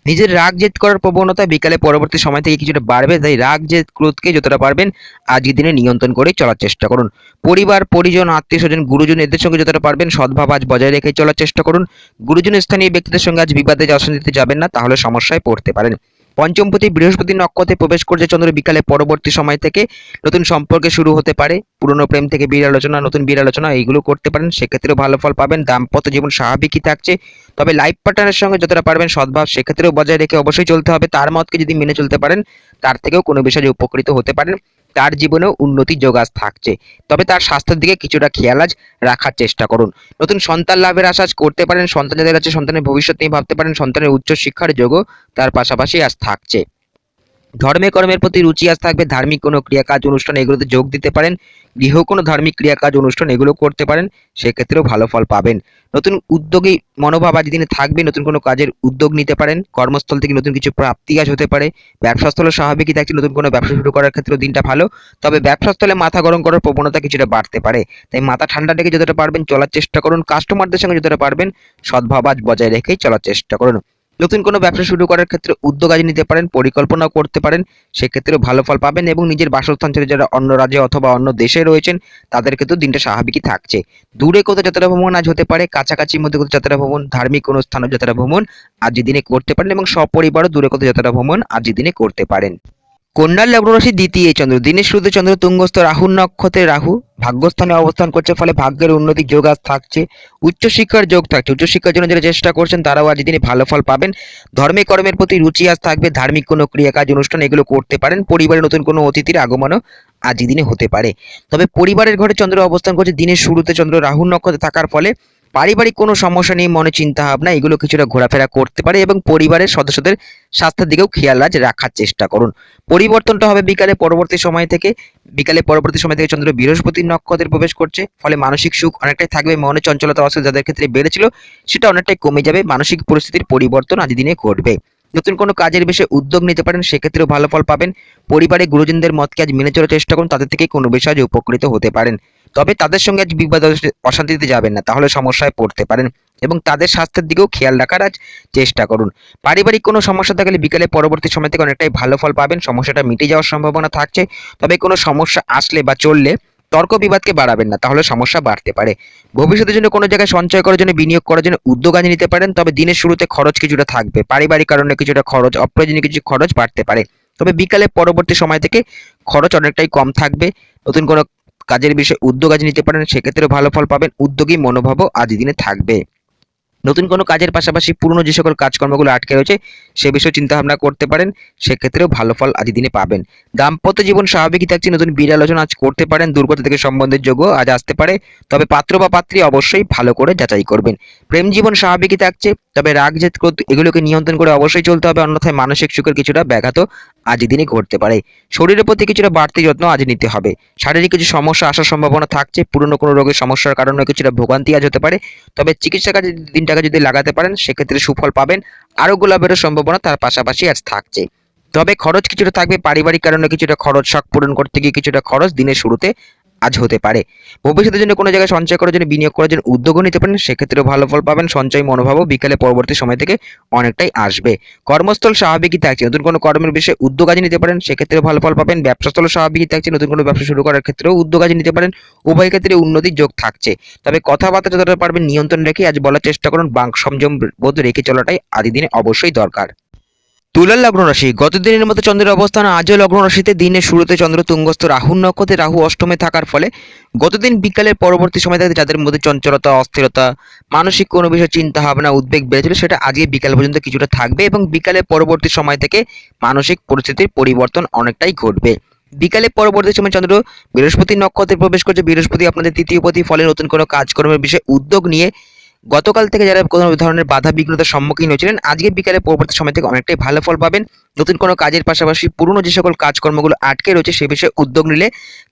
নিজের রাগ জেদ করার প্রবণতা বিকালে পরবর্তী সময় থেকে কিছুটা বাড়বে, তাই রাগ জেদ ক্রোধকে যতটা পারবেন আজকের দিনে নিয়ন্ত্রণ করে চলার চেষ্টা করুন। পরিবার, পরিজন, আত্মীয় স্বজন, গুরুজন এদের সঙ্গে যতটা পারবেন সদ্ভাব আজ বজায় রেখে চলার চেষ্টা করুন। গুরুজন স্থানীয় ব্যক্তিদের সঙ্গে আজ বিবাদে অশান্তিতে যাবেন না, তাহলে সমস্যায় পড়তে পারেন। পঞ্চমপতি বৃহস্পতি নক্ষত্রে প্রবেশ করছে চন্দ্র বিকালে পরবর্তী সময় থেকে নতুন সম্পর্কে শুরু হতে পারে, পুরনো প্রেম থেকে বিয়ের আলোচনা, নতুন বিয়ের আলোচনা এইগুলো করতে পারেন, সেক্ষেত্রেও ভালো ফল পাবেন। দাম্পত্য জীবন স্বাভাবিকই থাকছে, তবে লাইফ পার্টনারের সঙ্গে যতটা পারবেন সদ্ভাব সেক্ষেত্রেও বজায় রেখে অবশ্যই চলতে হবে। তার মতকে যদি মেনে চলতে পারেন তার থেকেও কোনো বিষয়ে উপকৃত হতে পারেন, তার জীবনেও উন্নতির যোগ আজ থাকছে। তবে তার স্বাস্থ্যের দিকে কিছুটা খেয়াল আজ রাখার চেষ্টা করুন। নতুন সন্তান লাভের আশা আজ করতে পারেন, সন্তান যাদের আছে সন্তানের ভবিষ্যৎ নিয়ে ভাবতে পারেন, সন্তানের উচ্চ শিক্ষার যোগও তার পাশাপাশি আজ থাকছে। ধর্মে কর্মের প্রতি রুচি আজ থাকবে, ধার্মিক কোনো ক্রিয়াকাজ অনুষ্ঠান এগুলোতে যোগ দিতে পারেন, গৃহ কোনো ধার্মিক ক্রিয়াকাজ অনুষ্ঠান এগুলো করতে পারেন, সেক্ষেত্রেও ভালো ফল পাবেন। নতুন উদ্যোগী মনোভাব আজ দিনে থাকবে, নতুন কোনো কাজের উদ্যোগ নিতে পারেন, কর্মস্থল থেকে নতুন কিছু প্রাপ্তি আজ হতে পারে। ব্যবসাস্থলে স্বাভাবিকই থাকছে, নতুন কোনো ব্যবসা শুরু করার ক্ষেত্রেও দিনটা ভালো, তবে ব্যবসাস্থলে মাথা গরম করার প্রবণতা কিছুটা বাড়তে পারে, তাই মাথা ঠান্ডা রেখে যতটা পারবেন চলার চেষ্টা করুন। কাস্টমারদের সঙ্গে যতটা পারবেন সদ্ভাব আজ বজায় রেখেই চলার চেষ্টা করুন। নতুন কোনো ব্যবসা শুরু করার ক্ষেত্রে উদ্যোগ আজ নিতে পারেন, পরিকল্পনাও করতে পারেন, সেক্ষেত্রেও ভালো ফল পাবেন এবং নিজের বাসস্থান ছেড়ে যারা অন্য রাজ্যে অথবা অন্য দেশে রয়েছেন তাদের ক্ষেত্রেও দিনটা স্বাভাবিকই থাকছে। দূরে কোথাও যাত্রা ভ্রমণ আজ হতে পারে, কাছাকাছির মধ্যে কোথাও যাত্রা ভ্রমণ, ধার্মিক কোনো স্থানে যাত্রা ভ্রমণ আজকের দিনে করতে পারেন এবং সপরিবারও দূরে কোথাও যাত্রা ভ্রমণ আজকের দিনে করতে পারেন। কন্যা লগ্ন রাশি দ্বিতীয় চন্দ্র, দিনের শুরুতে চন্দ্র তুঙ্গস্থ রাহুর নক্ষত্রে, রাহু ভাগ্যস্থানে অবস্থান করছে, ফলে ভাগ্যের উন্নতির যোগ আজ থাকছে, উচ্চশিক্ষার যোগ থাকছে, উচ্চশিক্ষার জন্য যারা চেষ্টা করছেন তারাও আজ দিনে ভালো ফল পাবেন। ধর্মে কর্মের প্রতি রুচি আজ থাকবে, ধার্মিক কোনো ক্রিয়াকাজ অনুষ্ঠান এগুলো করতে পারেন, পরিবারে নতুন কোনো অতিথির আগমনও আজ দিনে হতে পারে। তবে পরিবারের ঘরে চন্দ্র অবস্থান করছে, দিনের শুরুতে চন্দ্র রাহুর নক্ষত্রে থাকার ফলে পারিবারিক কোনো সমস্যা নিয়ে মনে চিন্তা ভাবনা এগুলো কিছুটা ঘোরাফেরা করতে পারে এবং পরিবারের সদস্যদের স্বাস্থ্যের দিকেও খেয়াল আজ রাখার চেষ্টা করুন। পরিবর্তনটা হবে বিকালে পরবর্তী সময় থেকে, চন্দ্র বৃহস্পতির নক্ষত্রে প্রবেশ করছে, ফলে মানসিক সুখ অনেকটাই থাকবে, মনে চঞ্চলতা অবস্থা যাদের ক্ষেত্রে বেড়েছিল সেটা অনেকটাই কমে যাবে, মানসিক পরিস্থিতির পরিবর্তন আজ দিনে ঘটবে। নতুন কোনো কাজের বিষয়ে উদ্যোগ নিতে পারেন, সেক্ষেত্রেও ভালো ফল পাবেন। পরিবারে গুরুজনদের মতকে আজ মেনে চলার চেষ্টা করুন, তাদের থেকে কোনো বিষয়ে আজ উপকৃত হতে পারেন, তবে তাদের সঙ্গে আজ বিবাদ অশান্তিতে যাবেন না, তাহলে সমস্যায় পড়তে পারেন এবং তাদের স্বাস্থ্যের দিকেও খেয়াল রাখার আজ চেষ্টা করুন। পারিবারিক কোনো সমস্যা থাকলে বিকেলে পরবর্তী সময় থেকে অনেকটাই ভালো ফল পাবেন, সমস্যাটা মিটে যাওয়ার সম্ভাবনা থাকছে। তবে কোনো সমস্যা আসলে বা চললে তর্ক বিবাদকে বাড়াবেন না, তাহলে সমস্যা বাড়তে পারে। ভবিষ্যতের জন্য কোনো জায়গায় সঞ্চয় করার জন্য, বিনিয়োগ করার জন্য উদ্যোগ আজ নিতে পারেন, তবে দিনের শুরুতে খরচ কিছুটা থাকবে, পারিবারিক কারণে কিছুটা খরচ, অপ্রয়োজনীয় কিছু খরচ বাড়তে পারে। তবে বিকালে পরবর্তী সময় থেকে খরচ অনেকটাই কম থাকবে। নতুন কোনো কাজের বিষয়ে উদ্যোগ আজ নিতে পারেন, সেক্ষেত্রে ভালো ফল পাবেন, উদ্যোগী মনোভাবও আজ দিনে থাকবে। নতুন কোনো কাজের পাশাপাশি পুরনো যে সকল কাজকর্মগুলো আটকে রয়েছে সে বিষয়ে চিন্তা ভাবনা করতে পারেন, সেক্ষেত্রেও ভালো ফল আজ দিনে পাবেন। দাম্পত্য জীবন স্বাভাবিকই থাকছে, নতুন বিয়ের আলোচনা আজ করতে পারেন, দুর্গত থেকে সম্বন্ধের যোগ্য আজ আসতে পারে, তবে পাত্র বা পাত্রী অবশ্যই ভালো করে যাচাই করবেন। প্রেম জীবন স্বাভাবিকই থাকছে, তবে রাগ জেদ ক্রোধ এগুলোকে নিয়ন্ত্রণ করে অবশ্যই চলতে হবে, অন্যথায় মানসিক সুখের কিছুটা ব্যাঘাত আজ দিনে ঘটতে পারে। শরীরের প্রতি কিছুটা বাড়তি যত্ন আজ নিতে হবে। শারীরিক কিছু সমস্যা আসার সম্ভাবনা থাকছে, পুরনো কোনো রোগের সমস্যার কারণে কিছুটা ভোগান্তি আজ হতে পারে, তবে চিকিৎসা কাজে দিনটাকে যদি লাগাতে পারেন সেক্ষেত্রে সুফল পাবেন, আরোগ্য লাভেরও সম্ভাবনা তার পাশাপাশি আজ থাকছে। তবে খরচ কিছুটা থাকবে, পারিবারিক কারণে কিছুটা খরচ, শখ পূরণ করতে গিয়ে কিছুটা খরচ দিনের শুরুতে আজ হতে পারে। ভবিষ্যতের জন্য কোনো জায়গায় সঞ্চয় করার জন্য, বিনিয়োগ করার জন্য উদ্যোগও নিতে পারেন, সেক্ষেত্রেও ভালো ফল পাবেন। সঞ্চয় মনোভাবও বিকালে পরবর্তী সময় থেকে অনেকটাই আসবে। কর্মস্থল স্বাভাবিকই থাকছে, নতুন কোনো কর্মের বিষয়ে উদ্যোগ আজ নিতে পারেন, সেক্ষেত্রেও ভালো ফল পাবেন। ব্যবসাস্থল স্বাভাবিকই থাকছে, নতুন কোনো ব্যবসা শুরু করার ক্ষেত্রেও উদ্যোগ আজ নিতে পারেন, উভয় ক্ষেত্রে উন্নতির যোগ থাকছে। তবে কথাবার্তা যতটা পারবেন নিয়ন্ত্রণ রেখে আজ বলার চেষ্টা করুন, বাক সংযম বোধ রেখে চলাটাই আদি দিনে অবশ্যই দরকার। তুলার লগ্ন রাশি, গত দিনের মতো চন্দ্রের অবস্থান আজও লগ্ন রাশিতে। দিনের শুরুতে চন্দ্র তুঙ্গস্থ, রাহুর নক্ষত্রে, রাহু অষ্টমে থাকার ফলে গতদিন বিকালের পরবর্তী সময় থেকে যাদের মধ্যে চঞ্চলতা, অস্থিরতা, মানসিক কোনো বিষয়ে চিন্তা ভাবনা, উদ্বেগ বেড়েছিল সেটা আজকে বিকাল পর্যন্ত কিছুটা থাকবে, এবং বিকালের পরবর্তী সময় থেকে মানসিক পরিস্থিতির পরিবর্তন অনেকটাই ঘটবে। বিকালে পরবর্তী সময় চন্দ্র বৃহস্পতি নক্ষত্রে প্রবেশ করছে। বৃহস্পতি আপনাদের তৃতীয় পতি, ফলে নতুন কোনো কাজকর্মের বিষয়ে উদ্যোগ নিয়ে গতকাল থেকে যারা কোনো ধরনের বাধা বিঘ্নতার সম্মুখীন হয়েছিলেন আজকে বিকালে পরবর্তী সময় থেকে অনেকটাই ভালো ফল পাবেন। নতুন কোনো কাজের পাশাপাশি পুরনো যে সকল কাজকর্মগুলো আটকে রয়েছে সে বিষয়ে উদ্যোগ নিলে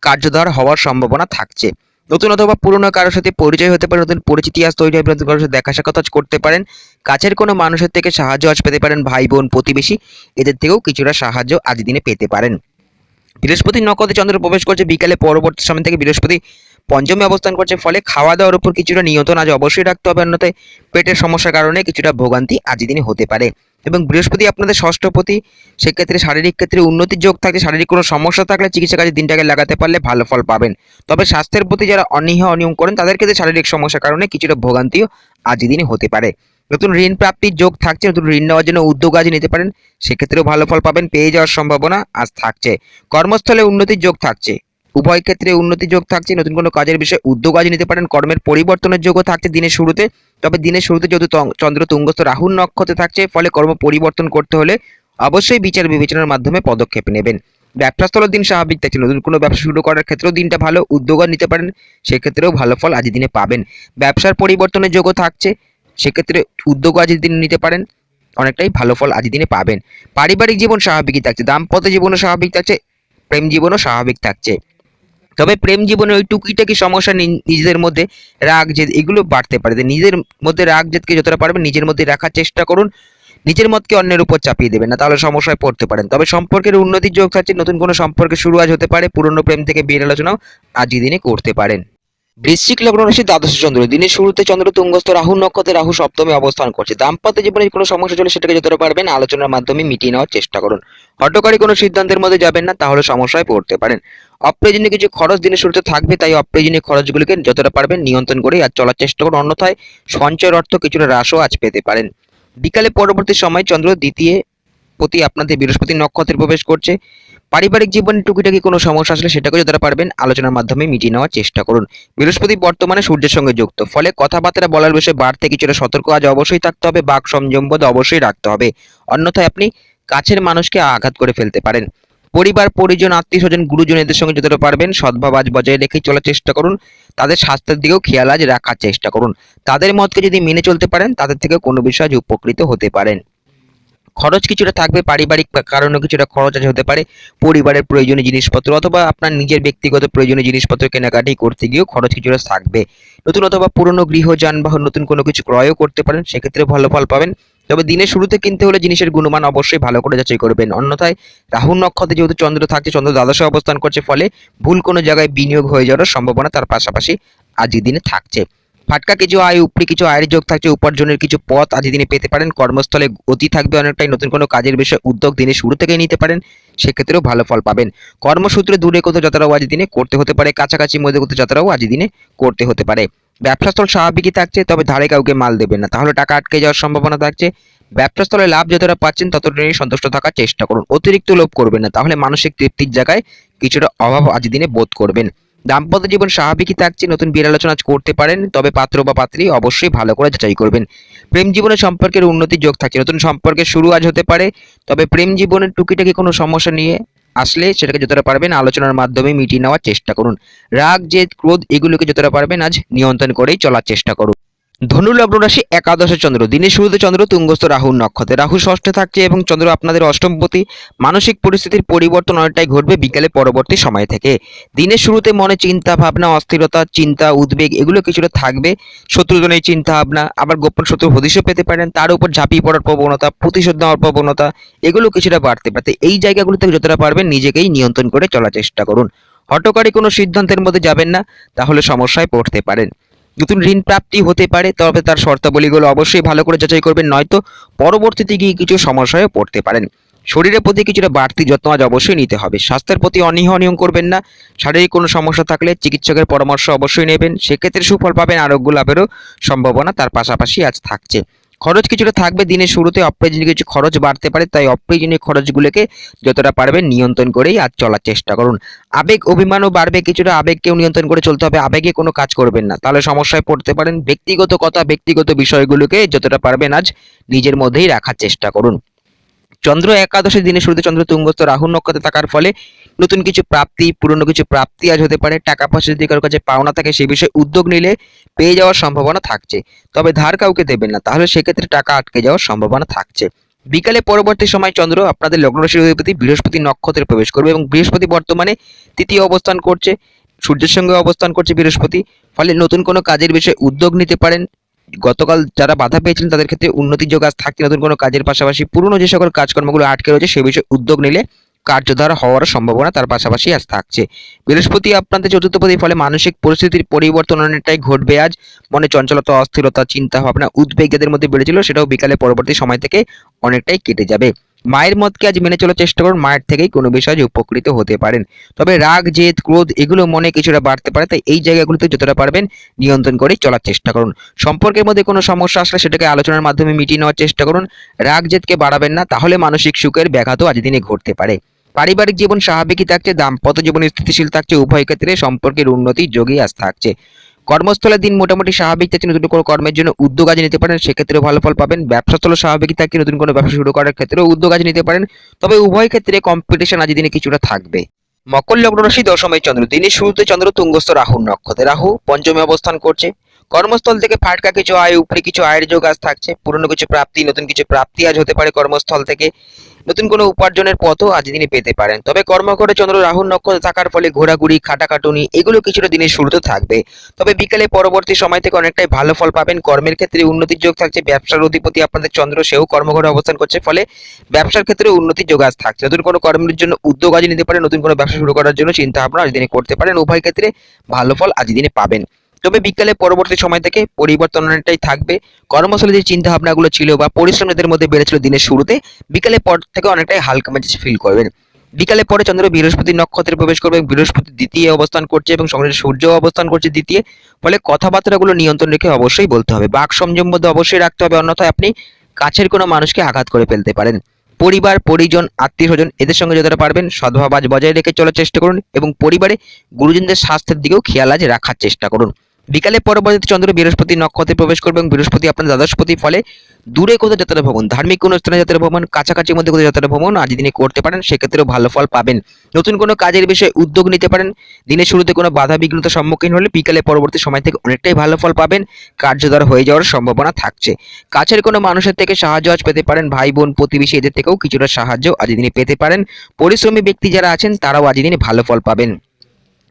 কার্যধার হওয়ার সম্ভাবনা থাকছে। নতুন অথবা পুরনো কারোর সাথে পরিচয় হতে পারে, নতুন পরিচিতি আজ তৈরি হবে, নতুন কারোর সাথে দেখা সাক্ষাৎ আজ করতে পারেন, কাছের কোনো মানুষের থেকে সাহায্য আজ পেতে পারেন, ভাই বোন প্রতিবেশী এদের থেকেও কিছুটা সাহায্য আজ দিনে পেতে পারেন। বৃহস্পতি নক্ষত্রে চন্দ্র প্রবেশ করছে বিকালে পরবর্তী সময় থেকে, বৃহস্পতি পঞ্চমে অবস্থান করছে, ফলে খাওয়া দাওয়ার উপর কিছুটা নিয়ন্ত্রণ আজ অবশ্যই রাখতে হবে, অন্যথায় পেটের সমস্যার কারণে কিছুটা ভোগান্তি আজ দিনে হতে পারে। এবং বৃহস্পতি আপনাদের ষষ্ঠপতি, সেক্ষেত্রে শারীরিক ক্ষেত্রে উন্নতির যোগ থাকছে, শারীরিক কোনো সমস্যা থাকলে চিকিৎসা কাজে দিনটাকে লাগাতে পারলে ভালো ফল পাবেন। তবে স্বাস্থ্যের প্রতি যারা অনিয়ম করেন তাদের ক্ষেত্রে শারীরিক সমস্যার কারণে কিছুটা ভোগান্তিও আজ দিনে হতে পারে। নতুন ঋণ প্রাপ্তির যোগ থাকছে, নতুন ঋণ নেওয়ার জন্য উদ্যোগ আজ নিতে পারেন, সেক্ষেত্রেও ভালো ফল পাবেন, পেয়ে যাওয়ার সম্ভাবনা আজ থাকছে। কর্মস্থলে উন্নতির যোগ থাকছে, উভয় ক্ষেত্রে উন্নতির যোগ থাকছে, নতুন কোনো কাজের বিষয়ে উদ্যোগ আজ নিতে পারেন, কর্মের পরিবর্তনের যোগও থাকছে দিনের শুরুতে। তবে দিনের শুরুতে যেহেতু চন্দ্র তুঙ্গস্থ রাহুর নক্ষত্রে থাকছে, ফলে কর্ম পরিবর্তন করতে হলে অবশ্যই বিচার বিবেচনার মাধ্যমে পদক্ষেপ নেবেন। ব্যবসাস্থলের দিন স্বাভাবিক থাকছে, নতুন কোনো ব্যবসা শুরু করার ক্ষেত্রেও দিনটা ভালো, উদ্যোগ নিতে পারেন, সেক্ষেত্রেও ভালো ফল আজ দিনে পাবেন। ব্যবসার পরিবর্তনের যোগও থাকছে, সেক্ষেত্রে উদ্যোগ আজ দিনে নিতে পারেন, অনেকটাই ভালো ফল আজ দিনে পাবেন। পারিবারিক জীবন স্বাভাবিকই থাকছে, দাম্পত্য জীবনও স্বাভাবিক থাকছে, প্রেম জীবনও স্বাভাবিক থাকছে। তবে প্রেম জীবনে ওই টুকিটাকি সমস্যা নিজেদের মধ্যে রাগ জেদ এগুলো বাড়তে পারে, নিজের মধ্যে রাগ জেদকে যতটা পারবেন নিজের মধ্যে রাখার চেষ্টা করুন, নিজের মতকে অন্যের উপর চাপিয়ে দেবেন না, তাহলে সমস্যায় পড়তে পারেন। তবে সম্পর্কের উন্নতির যোগ থাকছে, নতুন কোনো সম্পর্কের শুরু আজ হতে পারে, পুরনো প্রেম থেকে বিয়ের আলোচনাও আজই দিনে করতে পারেন। বৃশ্চিক লগ্ন রাশি, দ্বাদশ চন্দ্র, দিনের শুরুতে চন্দ্র তুঙ্গস্থ, রাহু নক্ষত্রে, রাহু সপ্তমে অবস্থান করছে। দাম্পত্য জীবনে কোনো সমস্যা চলে সেটাকে যতটা পারবেন আলোচনার মাধ্যমে মিটিয়ে নেওয়ার চেষ্টা করুন। হঠকারী কোনো সিদ্ধান্তের মধ্যে যাবেন না, তাহলে সমস্যায় পড়তে পারেন। অপ্রয়োজনীয় কিছু খরচ দিনের শুরুতে থাকবে, তাই অপ্রয়োজনীয় খরচগুলিকে যতটা পারবেন নিয়ন্ত্রণ করে আজ চলার চেষ্টা করুন, অন্যথায় সঞ্চয়ের অর্থ কিছুটা হ্রাসও আজ পেতে পারেন। বিকালে পরবর্তী সময় চন্দ্র দ্বিতীয় প্রতি আপনাদের বৃহস্পতি নক্ষত্রে প্রবেশ করছে। পারিবারিক জীবনে টুকিটাকি কোনো সমস্যা আসলে সেটাকে যতটা পারবেন আলোচনার মাধ্যমে মিটিয়ে নেওয়ার চেষ্টা করুন। বৃহস্পতি বর্তমানে সূর্যের সঙ্গে যুক্ত, ফলে কথাবার্তা বলার বিষয়ে বাড়তে কিছুটা সতর্ক আজ অবশ্যই থাকতে হবে, বাক সংযমবোধ অবশ্যই রাখতে হবে, অন্যথায় আপনি কাছের মানুষকে আঘাত করে ফেলতে পারেন। পরিবার, পরিজন, আত্মীয় স্বজন, গুরুজন এদের সঙ্গে যতটা পারবেন সদ্ভাব আজ বজায় রেখে চলার চেষ্টা করুন। তাদের স্বাস্থ্যের দিকেও খেয়াল আজ রাখার চেষ্টা করুন। তাদের মতকে যদি মেনে চলতে পারেন তাদের থেকে কোনো বিষয়ে আজ উপকৃত হতে পারেন। খরচ কিছুটা থাকবে, পারিবারিক কারণে কিছুটা খরচ আজ হতে পারে, পরিবারের প্রয়োজনীয় জিনিসপত্র অথবা আপনার নিজের ব্যক্তিগত প্রয়োজনীয় জিনিসপত্র কেনাকাটি করতে গিয়েও খরচ কিছুটা থাকবে। নতুন অথবা পুরনো গৃহ, যানবাহন, নতুন কোনো কিছু ক্রয়ও করতে পারেন, সেক্ষেত্রে ভালো ফল পাবেন। তবে দিনের শুরুতে কিনতে হলে জিনিসের গুণমান অবশ্যই ভালো করে যাচাই করবেন, অন্যথায় রাহু নক্ষত্রে যেহেতু চন্দ্র থাকছে, চন্দ্র দ্বাদশে অবস্থান করছে, ফলে ভুল কোনো জায়গায় বিনিয়োগ হয়ে যাওয়ার সম্ভাবনা তার পাশাপাশি আজকের দিনে থাকছে। ফাটকা কিছু আয়, উপরি কিছু আয়ের যোগ থাকছে, উপার্জনের কিছু পথ আজ দিনে পেতে পারেন। কর্মস্থলে গতি থাকবে অনেকটাই, নতুন কোনো কাজের বিষয়ে উদ্যোগ দিনের শুরু থেকেই নিতে পারেন, সেক্ষেত্রেও ভালো ফল পাবেন। কর্মসূত্রে দূরে কোথাও যাত্রাও আজ দিনে করতে হতে পারে, কাছাকাছি মধ্যে কোথাও যাত্রাও আজ দিনে করতে হতে পারে। ব্যবসাস্থল স্বাভাবিকই থাকছে, তবে ধারে কাউকে মাল দেবেন না, তাহলে টাকা আটকে যাওয়ার সম্ভাবনা থাকছে। ব্যবসাস্থলে লাভ যতটা পাচ্ছেন ততটা নিয়ে সন্তুষ্ট থাকার চেষ্টা করুন, অতিরিক্ত লোভ করবেন না, তাহলে মানসিক তৃপ্তির জায়গায় কিছুটা অভাব আজ দিনে বোধ করবেন। দাম্পত্য জীবন স্বাভাবিকই থাকছে, নতুন বিয়ের আলোচনা আজ করতে পারেন, তবে পাত্র বা পাত্রী অবশ্যই ভালো করে যাচাই করবেন। প্রেম জীবনে সম্পর্কের উন্নতির যোগ থাকছে, নতুন সম্পর্কের শুরু আজ হতে পারে, তবে প্রেম জীবনের টুকিটাকি কোনো সমস্যা নিয়ে আসলে সেটাকে যতটা পারবেন আলোচনার মাধ্যমে মিটিয়ে নেওয়ার চেষ্টা করুন। রাগ, জেদ, ক্রোধ এগুলোকে যতটা পারবেন আজ নিয়ন্ত্রণ করেই চলার চেষ্টা করুন। ধনু লগ্ন রাশি, একাদশে চন্দ্র। দিনের শুরুতে চন্দ্র তুঙ্গস্থ রাহুর নক্ষত্রে, রাহু ষষ্ঠে থাকছে এবং চন্দ্র আপনাদের অষ্টমপতি। মানসিক পরিস্থিতির পরিবর্তন অনেকটাই ঘটবে বিকেলে পরবর্তী সময় থেকে। দিনের শুরুতে মনে চিন্তা ভাবনা, অস্থিরতা, চিন্তা, উদ্বেগ এগুলো কিছুটা থাকবে। শত্রুজনের চিন্তা ভাবনা, আবার গোপন শত্রু হদিশও পেতে পারেন, তার উপর ঝাঁপিয়ে পড়ার প্রবণতা, প্রতিশোধ নেওয়ার প্রবণতা এগুলো কিছুটা বাড়তে পারে। এই জায়গাগুলো থেকে যতটা পারবেন নিজেকেই নিয়ন্ত্রণ করে চলার চেষ্টা করুন। হঠকারী কোনো সিদ্ধান্তের মধ্যে যাবেন না, তাহলে সমস্যায় পড়তে পারেন। নতুন ঋণ প্রাপ্তি হতে পারে, তবে তার শর্তাবলীগুলো অবশ্যই ভালো করে যাচাই করবেন, নয়তো পরবর্তীতে গিয়ে কিছু সমস্যায় পড়তে পারেন। শরীরের প্রতি কিছুটা বাড়তি যত্ন আজ অবশ্যই নিতে হবে। স্বাস্থ্যের প্রতি অনীহা করবেন না। শারীরিক কোনো সমস্যা থাকলে চিকিৎসকের পরামর্শ অবশ্যই নেবেন, সেক্ষেত্রে সুফল পাবেন, আরোগ্য লাভেরও সম্ভাবনা তার পাশাপাশি আজ থাকছে। খরচ কিছুটা থাকবে, দিনের শুরুতে অপ্রয়োজনীয় কিছু খরচ বাড়তে পারে, তাই অপ্রয়োজনীয় খরচগুলোকে যতটা পারবেন নিয়ন্ত্রণ করেই আজ চলার চেষ্টা করুন। আবেগ অভিমানও বাড়বে, কিছুটা আবেগকেও নিয়ন্ত্রণ করে চলতে হবে, আবেগে কোনো কাজ করবেন না, তাহলে সমস্যায় পড়তে পারেন। ব্যক্তিগত কথা, ব্যক্তিগত বিষয়গুলোকে যতটা পারবেন আজ নিজের মধ্যেই রাখার চেষ্টা করুন। চন্দ্র একাদশের দিনের শুরুতে চন্দ্র তুঙ্গস্থ রাহু নক্ষত্রে থাকার ফলে নতুন কিছু প্রাপ্তি, পুরনো কিছু প্রাপ্তি আজ হতে পারে। টাকা পয়সা যদি কারোর কাছে পাওনা থাকে সেই বিষয়ে উদ্যোগ নিলে পেয়ে যাওয়ার সম্ভাবনা থাকছে, তবে ধার কাউকে দেবেন না, তাহলে সেক্ষেত্রে টাকা আটকে যাওয়ার সম্ভাবনা থাকছে। বিকালে পরবর্তী সময় চন্দ্র আপনাদের লগ্ন রাশির অধিপতি বৃহস্পতি নক্ষত্রে প্রবেশ করবে এবং বৃহস্পতি বর্তমানে তৃতীয় অবস্থান করছে, সূর্যের সঙ্গে অবস্থান করছে বৃহস্পতি। ফলে নতুন কোনো কাজের বিষয়ে উদ্যোগ নিতে পারেন। গতকাল যারা বাধা পেয়েছিলেন তাদের ক্ষেত্রে উন্নতির যোগ আজ থাকছে। নতুন কোনো কাজের পাশাপাশি পুরনো যে সকল কাজকর্মগুলো আটকে রয়েছে সে বিষয়ে উদ্যোগ নিলে কার্যধারা হওয়ার সম্ভাবনা তার পাশাপাশি আজ থাকছে। বৃহস্পতি আপনাদের চতুর্থপতি, ফলে মানসিক পরিস্থিতির পরিবর্তন অনেকটাই ঘটবে আজ। মনে চঞ্চলতা, অস্থিরতা, চিন্তা ভাবনা, উদ্বেগ যাদের মধ্যে বেড়েছিল সেটাও বিকালে পরবর্তী সময় থেকে অনেকটাই কেটে যাবে। মায়ের মতকে আজ মেনে চলার চেষ্টা করুন, মায়ের থেকেই কোনো বিষয়ে উপকৃত হতে পারেন। তবে রাগ, জেদ, ক্রোধ এগুলো মনে কিছুটা বাড়তে পারে, তাই এই জায়গাগুলোতে যতটা পারবেন নিয়ন্ত্রণ করে চলার চেষ্টা করুন। সম্পর্কের মধ্যে কোনো সমস্যা আসলে সেটাকে আলোচনার মাধ্যমে মিটিয়ে নেওয়ার চেষ্টা করুন। রাগ জেদকে বাড়াবেন না, তাহলে মানসিক সুখের ব্যাঘাতও আজ দিনে ঘটতে পারে। পারিবারিক জীবন স্বাভাবিকই থাকছে, দাম্পত্য জীবন স্থিতিশীল থাকছে, উভয় ক্ষেত্রে সম্পর্কের উন্নতির যোগই আজ থাকছে। কর্মস্থলের দিন মোটামুটি স্বাভাবিক থাকছে, নতুন কোনো কর্মের জন্য উদ্যোগ আজ নিতে পারেন, সেক্ষেত্রেও ভালো ফল পাবেন। ব্যবসাস্থল স্বাভাবিকই থাকছে, নতুন কোনো ব্যবসা শুরু করার ক্ষেত্রেও উদ্যোগ আজ নিতে পারেন, তবে উভয় ক্ষেত্রে কম্পিটিশন আজ দিনে কিছুটা থাকবে। মকর লগ্ন রাশি, দশমে চন্দ্র। দিনের শুরুতে চন্দ্র তুঙ্গস্থ রাহুর নক্ষত্রে, রাহু পঞ্চমে অবস্থান করছে। কর্মস্থল থেকে ফাটকা কিছু আয়, উপরে কিছু আয়ের যোগ আজ থাকছে। পুরনো কিছু প্রাপ্তি, নতুন কিছু প্রাপ্তি আজ হতে পারে কর্মস্থল থেকে। নতুন কোনো উপার্জনের পথও আজ দিনে পেতে পারেন, তবে কর্মকরে চন্দ্র রাহুর নক্ষত্রে থাকার ফলে ঘোরাঘুরি, খাটাখাটুনি এগুলো কিছুটা দিনের শুরুতে থাকবে, তবে বিকেলে পরবর্তী সময় থেকে অনেকটাই ভালো ফল পাবেন। কর্মের ক্ষেত্রে উন্নতির যোগ থাকছে, ব্যবসার অধিপতি আপনাদের চন্দ্র সেও কর্মঘরে অবস্থান করছে, ফলে ব্যবসার ক্ষেত্রে উন্নতির যোগ আজ থাকছে। নতুন কোনো কর্মের জন্য উদ্যোগ আজ নিতে পারেন, নতুন কোনো ব্যবসা শুরু করার জন্য চিন্তা ভাবনা আজ দিনে করতে পারেন, উভয় ক্ষেত্রে ভালো ফল আজ দিনে পাবেন। তবে বিকালে পরবর্তী সময় থেকে পরিবর্তন অনেকটাই থাকবে। কর্মস্থলে যে চিন্তা ভাবনাগুলো ছিল বা পরিশ্রম এদের মধ্যে বেড়েছিল দিনের শুরুতে, বিকালে পর থেকে অনেকটাই হালকা মেজাজ ফিল করবেন। বিকালে পরে চন্দ্র বৃহস্পতি নক্ষত্রে প্রবেশ করবে, বৃহস্পতি দ্বিতীয় অবস্থান করছে এবং সঙ্গে সূর্য অবস্থান করছে দ্বিতীয়, ফলে কথাবার্তাগুলো নিয়ন্ত্রণ রেখে অবশ্যই বলতে হবে, বাক সংযম মধ্যে অবশ্যই রাখতে হবে, অন্যথায় আপনি কাছের কোনো মানুষকে আঘাত করে ফেলতে পারেন। পরিবার, পরিজন, আত্মীয় স্বজন এদের সঙ্গে যতটা পারবেন সদ্ভাব আজ বজায় রেখে চলার চেষ্টা করুন এবং পরিবারে গুরুজনদের স্বাস্থ্যের দিকেও খেয়াল আজ রাখার চেষ্টা করুন। বিকালে পরবর্তীতে চন্দ্র বৃহস্পতি নক্ষত্রে প্রবেশ করবে এবং বৃহস্পতি আপনার দ্বাদশপতি, ফলে দূরে কোথাও যাত্রা ভ্রমণ, ধার্মিক কোনো স্থানে যাত্রা ভ্রমণ, কাছাকাছির মধ্যে কোথাও যাত্রা ভ্রমণ আজ দিনে করতে পারেন, সেক্ষেত্রেও ভালো ফল পাবেন। নতুন কোনো কাজের বিষয়ে উদ্যোগ নিতে পারেন। দিনের শুরুতে কোনো বাধা বিঘ্নতার সম্মুখীন হলে বিকালে পরবর্তী সময় থেকে অনেকটাই ভালো ফল পাবেন, কার্যধার হয়ে যাওয়ার সম্ভাবনা থাকছে। কাছের কোনো মানুষের থেকে সাহায্য আজ পেতে পারেন, ভাই বোন, প্রতিবেশী এদের থেকেও কিছুটা সাহায্য আজ দিনে পেতে পারেন। পরিশ্রমী ব্যক্তি যারা আছেন তারাও আজ দিনে ভালো ফল পাবেন।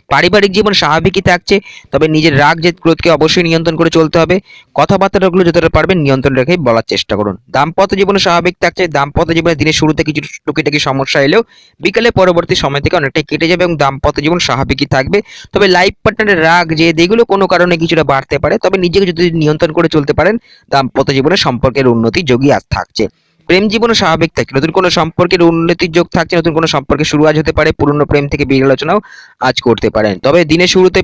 পারিবারিক জীবন স্বাভাবিকই থাকছে, তবে নিজের রাগ জেদ ক্রোধকে অবশ্যই নিয়ন্ত্রণ করে চলতে হবে। কথাবার্তাগুলো যতটা পারবেন নিয়ন্ত্রণ রেখেই বলার চেষ্টা করুন। দাম্পত্য জীবন স্বাভাবিক থাকছে, দাম্পত্য জীবনে দিনের শুরুতে কিছু টুকিটাকি সমস্যা এলেও বিকেলে পরবর্তী সময় থেকে অনেকটাই কেটে যাবে এবং দাম্পত্য জীবন স্বাভাবিকই থাকবে। তবে লাইফ পার্টনারের রাগ জেদ এগুলো কোনো কারণে কিছুটা বাড়তে পারে, তবে নিজেকে যদি নিয়ন্ত্রণ করে চলতে পারেন দাম্পত্য জীবনে সম্পর্কের উন্নতি যোগই আজ থাকছে। প্রেম জীবনও স্বাভাবিক থাকে, নতুন কোনো সম্পর্কের উন্নতির যোগ থাকছে, নতুন কোনো সম্পর্কের শুরু আজ হতে পারে, পুরনো প্রেম থেকে বিয়ের আলোচনাও আজ করতে পারেন। তবে দিনের শুরুতে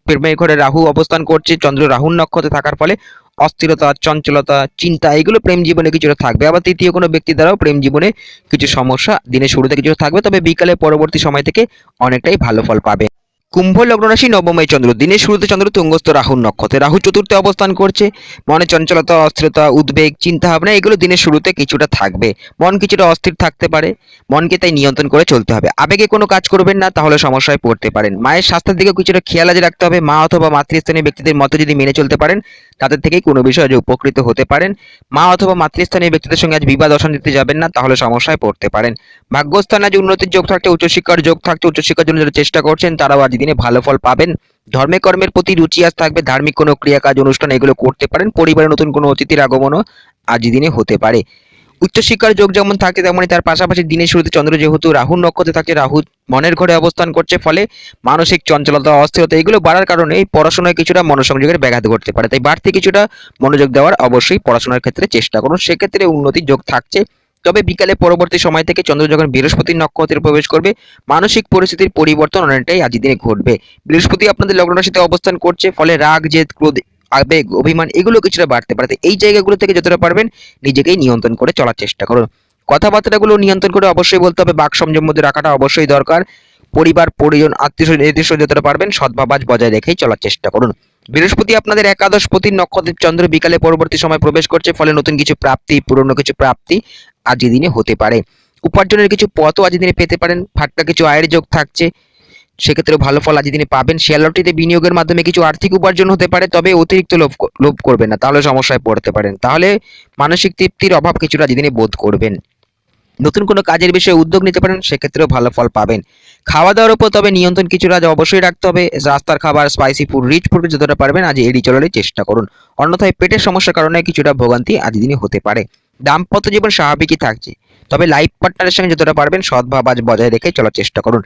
প্রেমের ঘরে রাহু অবস্থান করছে, চন্দ্র রাহুর নক্ষত্রে থাকার ফলে অস্থিরতা, চঞ্চলতা, চিন্তা এগুলো প্রেম জীবনে কিছুটা থাকবে। আবার তৃতীয় কোনো ব্যক্তি দ্বারাও প্রেম জীবনে কিছু সমস্যা দিনের শুরুতে কিছুটা থাকবে, তবে বিকালে পরবর্তী সময় থেকে অনেকটাই ভালো ফল পাবে। কুম্ভ লগ্ন রাশি, নবমে চন্দ্র, দিনের শুরুতে চন্দ্র তুঙ্গস্থ রাহুর নক্ষত্রে, রাহু চতুর্থে অবস্থান করছে। মনে চঞ্চলতা, অস্থিরতা, উদ্বেগ, চিন্তা ভাবনা এগুলো দিনের শুরুতে কিছুটা থাকবে। মন কিছুটা অস্থির থাকতে পারে, মনকে তাই নিয়ন্ত্রণ করে চলতে হবে। আবেগে কোনো কাজ করবেন না, তাহলে সমস্যায় পড়তে পারেন। মায়ের স্বাস্থ্যের দিকেও কিছুটা খেয়াল আজ রাখতে হবে। মা অথবা মাতৃস্থানীয় ব্যক্তিদের মতে যদি মেনে চলতে পারেন, তাদের থেকেই কোনো বিষয়ে আজ উপকৃত হতে পারেন। মা অথবা মাতৃস্থানীয় ব্যক্তিদের সঙ্গে আজ বিবাদ অশান্তিতে যাবেন না, তাহলে সমস্যায় পড়তে পারেন। ভাগ্যস্থানে আজ উন্নতির যোগ থাকছে, উচ্চশিক্ষার যোগ থাকছে, উচ্চশিক্ষার জন্য যারা চেষ্টা করছেন তারাও আজ দিনে ভালো ফল পাবেন। ধর্মে কর্মের প্রতি রুচি আজ থাকবে, ধার্মিক কোনো ক্রিয়া কাজ অনুষ্ঠান এগুলো করতে পারেন। পরিবারে নতুন কোনো অতিথির আগমনও আজ দিনে হতে পারে। উচ্চশিক্ষার যোগ যেমন থাকে তেমনই তার পাশাপাশি দিনের শুরুতে চন্দ্র যেহেতু রাহুর নক্ষত্রে থাকে, রাহু মনের ঘরে অবস্থান করছে, ফলে মানসিক চঞ্চলতা, অস্থিরতা এগুলো বাড়ার কারণে এই পড়াশোনায় কিছুটা মনোসংযোগের ব্যাঘাত ঘটতে পারে। তাই বাড়তি কিছুটা মনোযোগ দেওয়ার অবশ্যই পড়াশোনার ক্ষেত্রে চেষ্টা করুন, সেক্ষেত্রে উন্নতির যোগ থাকছে। তবে বিকালে পরবর্তী সময় থেকে চন্দ্র যখন বৃহস্পতির নক্ষত্রে প্রবেশ করবে, মানসিক পরিস্থিতির পরিবর্তন অনেকটাই আজ দিনে ঘটবে। বৃহস্পতি আপনাদের লগ্ন রাশিতে অবস্থান করছে, ফলে রাগ জেদ ক্রোধ আবেগ অভিমান এগুলো কিছুটা বাড়তে পারে। এই জায়গাগুলো থেকে যতটা পারবেন নিজেকেই নিয়ন্ত্রণ করে চলার চেষ্টা করুন। কথাবার্তাগুলো নিয়ন্ত্রণ করে অবশ্যই বলতে হবে, বাক সংযম মধ্যে রাখাটা অবশ্যই দরকার। পরিবার পরিজন আত্মীয় নির্দিষ্ট যতটা পারবেন সদ্ভাব আজ বজায় রেখেই চলার চেষ্টা করুন। বৃহস্পতি আপনাদের একাদশ পতির নক্ষত্রে চন্দ্র বিকালে পরবর্তী সময় প্রবেশ করছে, ফলে নতুন কিছু প্রাপ্তি, পুরনো কিছু প্রাপ্তি আজ দিনে হতে পারে। উপার্জনের কিছু পথও আজ দিনে পেতে পারেন, ফাটকা কিছু আয়ের যোগ থাকছে, সেক্ষেত্রেও ভালো ফল আজ দিনে পাবেন। শেয়ার লটারিতে বিনিয়োগের মাধ্যমে কিছু আর্থিক উপার্জন হতে পারে, তবে অতিরিক্ত লোভ করবেন না, তাহলে সমস্যায় পড়তে পারেন। তাহলে মানসিক তৃপ্তির অভাব কিছুটা আজ দিনে বোধ করবেন। নতুন কোনো কাজের বিষয়ে উদ্যোগ নিতে পারেন, সেক্ষেত্রেও ভালো ফল পাবেন। খাওয়া দাওয়ার উপর তবে নিয়ন্ত্রণ কিছুটা আজ অবশ্যই রাখতে হবে। রাস্তার খাবার, স্পাইসি ফুড, রিচ ফুড যতটা পারবেন আজ এড়িয়ে চলারই চেষ্টা করুন, অন্যথায় পেটের সমস্যার কারণে কিছুটা ভোগান্তি আজ দিনে হতে পারে। দাম্পত্য জীবন স্বাভাবিকই থাকছে, তবে লাইফ পার্টনারের সঙ্গে যতটা পারবেন সদ্ভাব আজ বজায় রেখে চলার চেষ্টা করুন।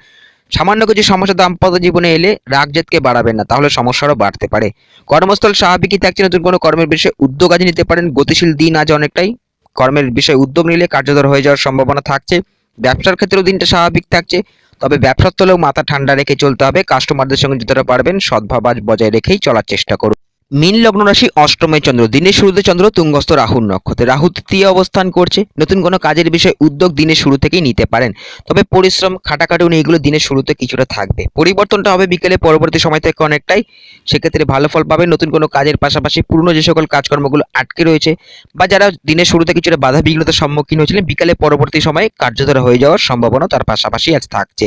সামান্য কিছু সমস্যা দাম্পত্য জীবনে এলে রাগ জেদকে বাড়াবেন না, তাহলে সমস্যারও বাড়তে পারে। কর্মস্থল স্বাভাবিকই থাকছে, নতুন কোনো কর্মের বিষয়ে উদ্যোগ আজ নিতে পারেন। গতিশীল দিন আজ অনেকটাই, কর্মের বিষয়ে উদ্যোগ নিলে কার্যকর হয়ে যাওয়ার সম্ভাবনা থাকছে। ব্যবসার ক্ষেত্রেও দিনটা স্বাভাবিক থাকছে, তবে ব্যবসার তলেও মাথা ঠান্ডা রেখে চলতে হবে। কাস্টমারদের সঙ্গে যতটা পারবেন সদ্ভাব আজ বজায় রেখেই চলার চেষ্টা করুন। মীন লগ্ন রাশি, অষ্টমে চন্দ্র, দিনের শুরুতে চন্দ্র তুঙ্গস্থ রাহুর নক্ষত্রে, রাহু তৃতীয় অবস্থান করছে। নতুন কোনো কাজের বিষয়ে উদ্যোগ দিনের শুরু থেকেই নিতে পারেন, তবে পরিশ্রম খাটাখাটুনি এগুলো দিনের শুরুতে কিছুটা থাকবে। পরিবর্তনটা হবে বিকেলে পরবর্তী সময় থেকে অনেকটাই, সেক্ষেত্রে ভালো ফল পাবেন। নতুন কোনো কাজের পাশাপাশি পুরনো যে সকল কাজকর্মগুলো আটকে রয়েছে বা যারা দিনের শুরুতে কিছুটা বাধা বিঘ্নতার সম্মুখীন হয়েছিলেন, বিকালে পরবর্তী সময়ে কার্যকর হয়ে যাওয়ার সম্ভাবনা তার পাশাপাশি আজ থাকছে।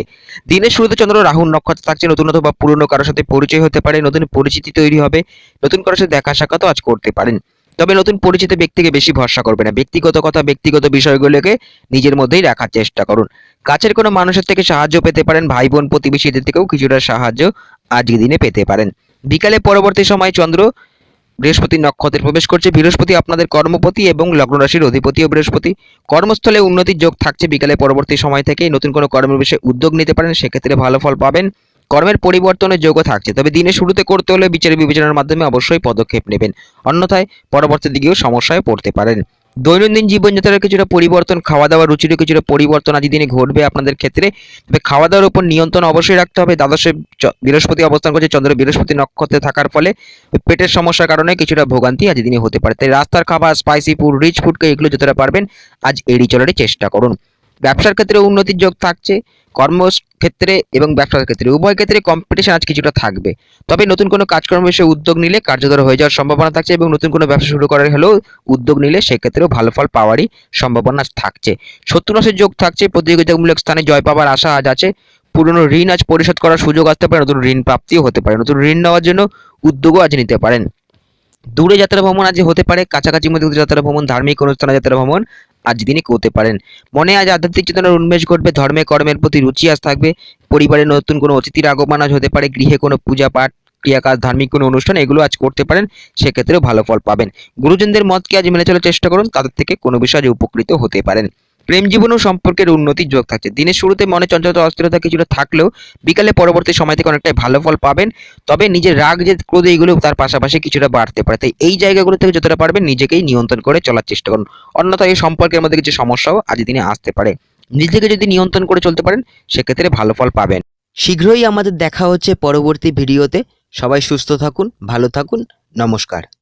দিনের শুরুতে চন্দ্র রাহুর নক্ষত্র থাকছে, নতুন অথবা পুরনো কারোর সাথে পরিচয় হতে পারে, নতুন পরিচিতি তৈরি হবে, নতুন কারোর সাথে দেখা সাক্ষাৎও আজ করতে পারেন। তবে নতুন পরিচিত ব্যক্তিকে বেশি ভরসা করবে না, ব্যক্তিগত কথা, ব্যক্তিগত বিষয়গুলোকে নিজের মধ্যেই রাখার চেষ্টা করুন। কাছের কোনো মানুষের থেকে সাহায্য পেতে পারেন, ভাই বোন প্রতিবেশীদের থেকেও কিছুটা সাহায্য আজকের দিনে পেতে পারেন। বিকালে পরবর্তী সময় চন্দ্র বৃহস্পতি নক্ষত্রে প্রবেশ করছে। বৃহস্পতি আপনাদের কর্মপতি এবং লগ্ন রাশির অধিপতিও বৃহস্পতি। কর্মস্থলে উন্নতির যোগ থাকছে, বিকালে পরবর্তী সময় থেকে নতুন কোনো কর্মের বিষয়ে উদ্যোগ নিতে পারেন, সেক্ষেত্রে ভালো ফল পাবেন। কর্মের পরিবর্তনের যোগও থাকছে, তবে দিনের শুরুতে করতে হলে বিচার বিবেচনার মাধ্যমে অবশ্যই পদক্ষেপ নেবেন, অন্যথায় পরবর্তী দিকেও সমস্যায় পড়তে পারেন। দৈনন্দিন জীবনযাত্রার কিছুটা পরিবর্তন, খাওয়া দাওয়ার রুচিরও কিছুটা পরিবর্তন আজ দিনে ঘটবে আপনাদের ক্ষেত্রে, তবে খাওয়া দাওয়ার উপর নিয়ন্ত্রণ অবশ্যই রাখতে হবে। দ্বাদশে বৃহস্পতি অবস্থান করছে, চন্দ্র বৃহস্পতি নক্ষত্রে থাকার ফলে পেটের সমস্যার কারণে কিছুটা ভোগান্তি আজ দিনে হতে পারে। তাই রাস্তার খাবার, স্পাইসি ফুড, রিচ ফুডকে এগুলো যতটা পারবেন আজ এড়িয়ে চলারই চেষ্টা করুন। ব্যবসার ক্ষেত্রে উন্নতির যোগ থাকছে, কর্মক্ষেত্রে এবং ব্যবসার ক্ষেত্রে উভয় ক্ষেত্রে কম্পিটিশন আজ কিছুটা থাকবে, তবে নতুন কোনো কাজকর্ম বিষয়ে উদ্যোগ নিলে কার্যকর হয়ে যাওয়ার সম্ভাবনা থাকছে এবং নতুন কোনো ব্যবসা শুরু করার হলেও উদ্যোগ নিলে সেক্ষেত্রেও ভালো ফল পাওয়ারই সম্ভাবনা থাকছে। শত্রুনাশের যোগ থাকছে, প্রতিযোগিতামূলক স্থানে জয় পাওয়ার আশা আজ আছে। পুরনো ঋণ আজ পরিশোধ করার সুযোগ আসতে পারে, নতুন ঋণ প্রাপ্তিও হতে পারে, নতুন ঋণ নেওয়ার জন্য উদ্যোগও আজ নিতে পারেন। দূরে যাত্রা ভ্রমণ আজ হতে পারে, কাছাকাছি মধ্যে যাত্রা ভ্রমণ, ধার্মিক অনুষ্ঠানে যাত্রা ভ্রমণ আজ দিনে করতে পারেন। মনে আজ আধ্যাত্মিক চেতনার উন্মেষ ঘটবে, ধর্মে কর্মের প্রতি রুচি আজ থাকবে, পরিবারে নতুন কোনো অতিথির আগমন আজ হতে পারে, গৃহে কোনো পূজা পাঠ ক্রিয়াকাজ ধার্মিক কোনো অনুষ্ঠান এগুলো আজ করতে পারেন, সেক্ষেত্রেও ভালো ফল পাবেন। গুরুজনদের মতকে আজ মেনে চলার চেষ্টা করুন, তাদের থেকে কোনো বিষয়ে উপকৃত হতে পারেন। প্রেম জীবন ও সম্পর্কের উন্নতির যোগ থাকছে। দিনের শুরুতে মনে চঞ্চলতা অস্থিরতা কিছুটা থাকলেও বিকালে পরবর্তী সময় থেকে অনেকটাই ভালো ফল পাবেন। তবে নিজের রাগ যে ক্রোধ এইগুলো তার পাশাপাশি কিছুটা বাড়তে পারে, তাই এই জায়গাগুলো থেকে যতটা পারবেন নিজেকেই নিয়ন্ত্রণ করে চলার চেষ্টা করুন। অন্যথায় এই সম্পর্কের মধ্যে কিছু সমস্যাও আজ দিনে আসতে পারে। নিজেকে যদি নিয়ন্ত্রণ করে চলতে পারেন সেক্ষেত্রে ভালো ফল পাবেন। শীঘ্রই আমাদের দেখা হচ্ছে পরবর্তী ভিডিওতে। সবাই সুস্থ থাকুন, ভালো থাকুন, নমস্কার।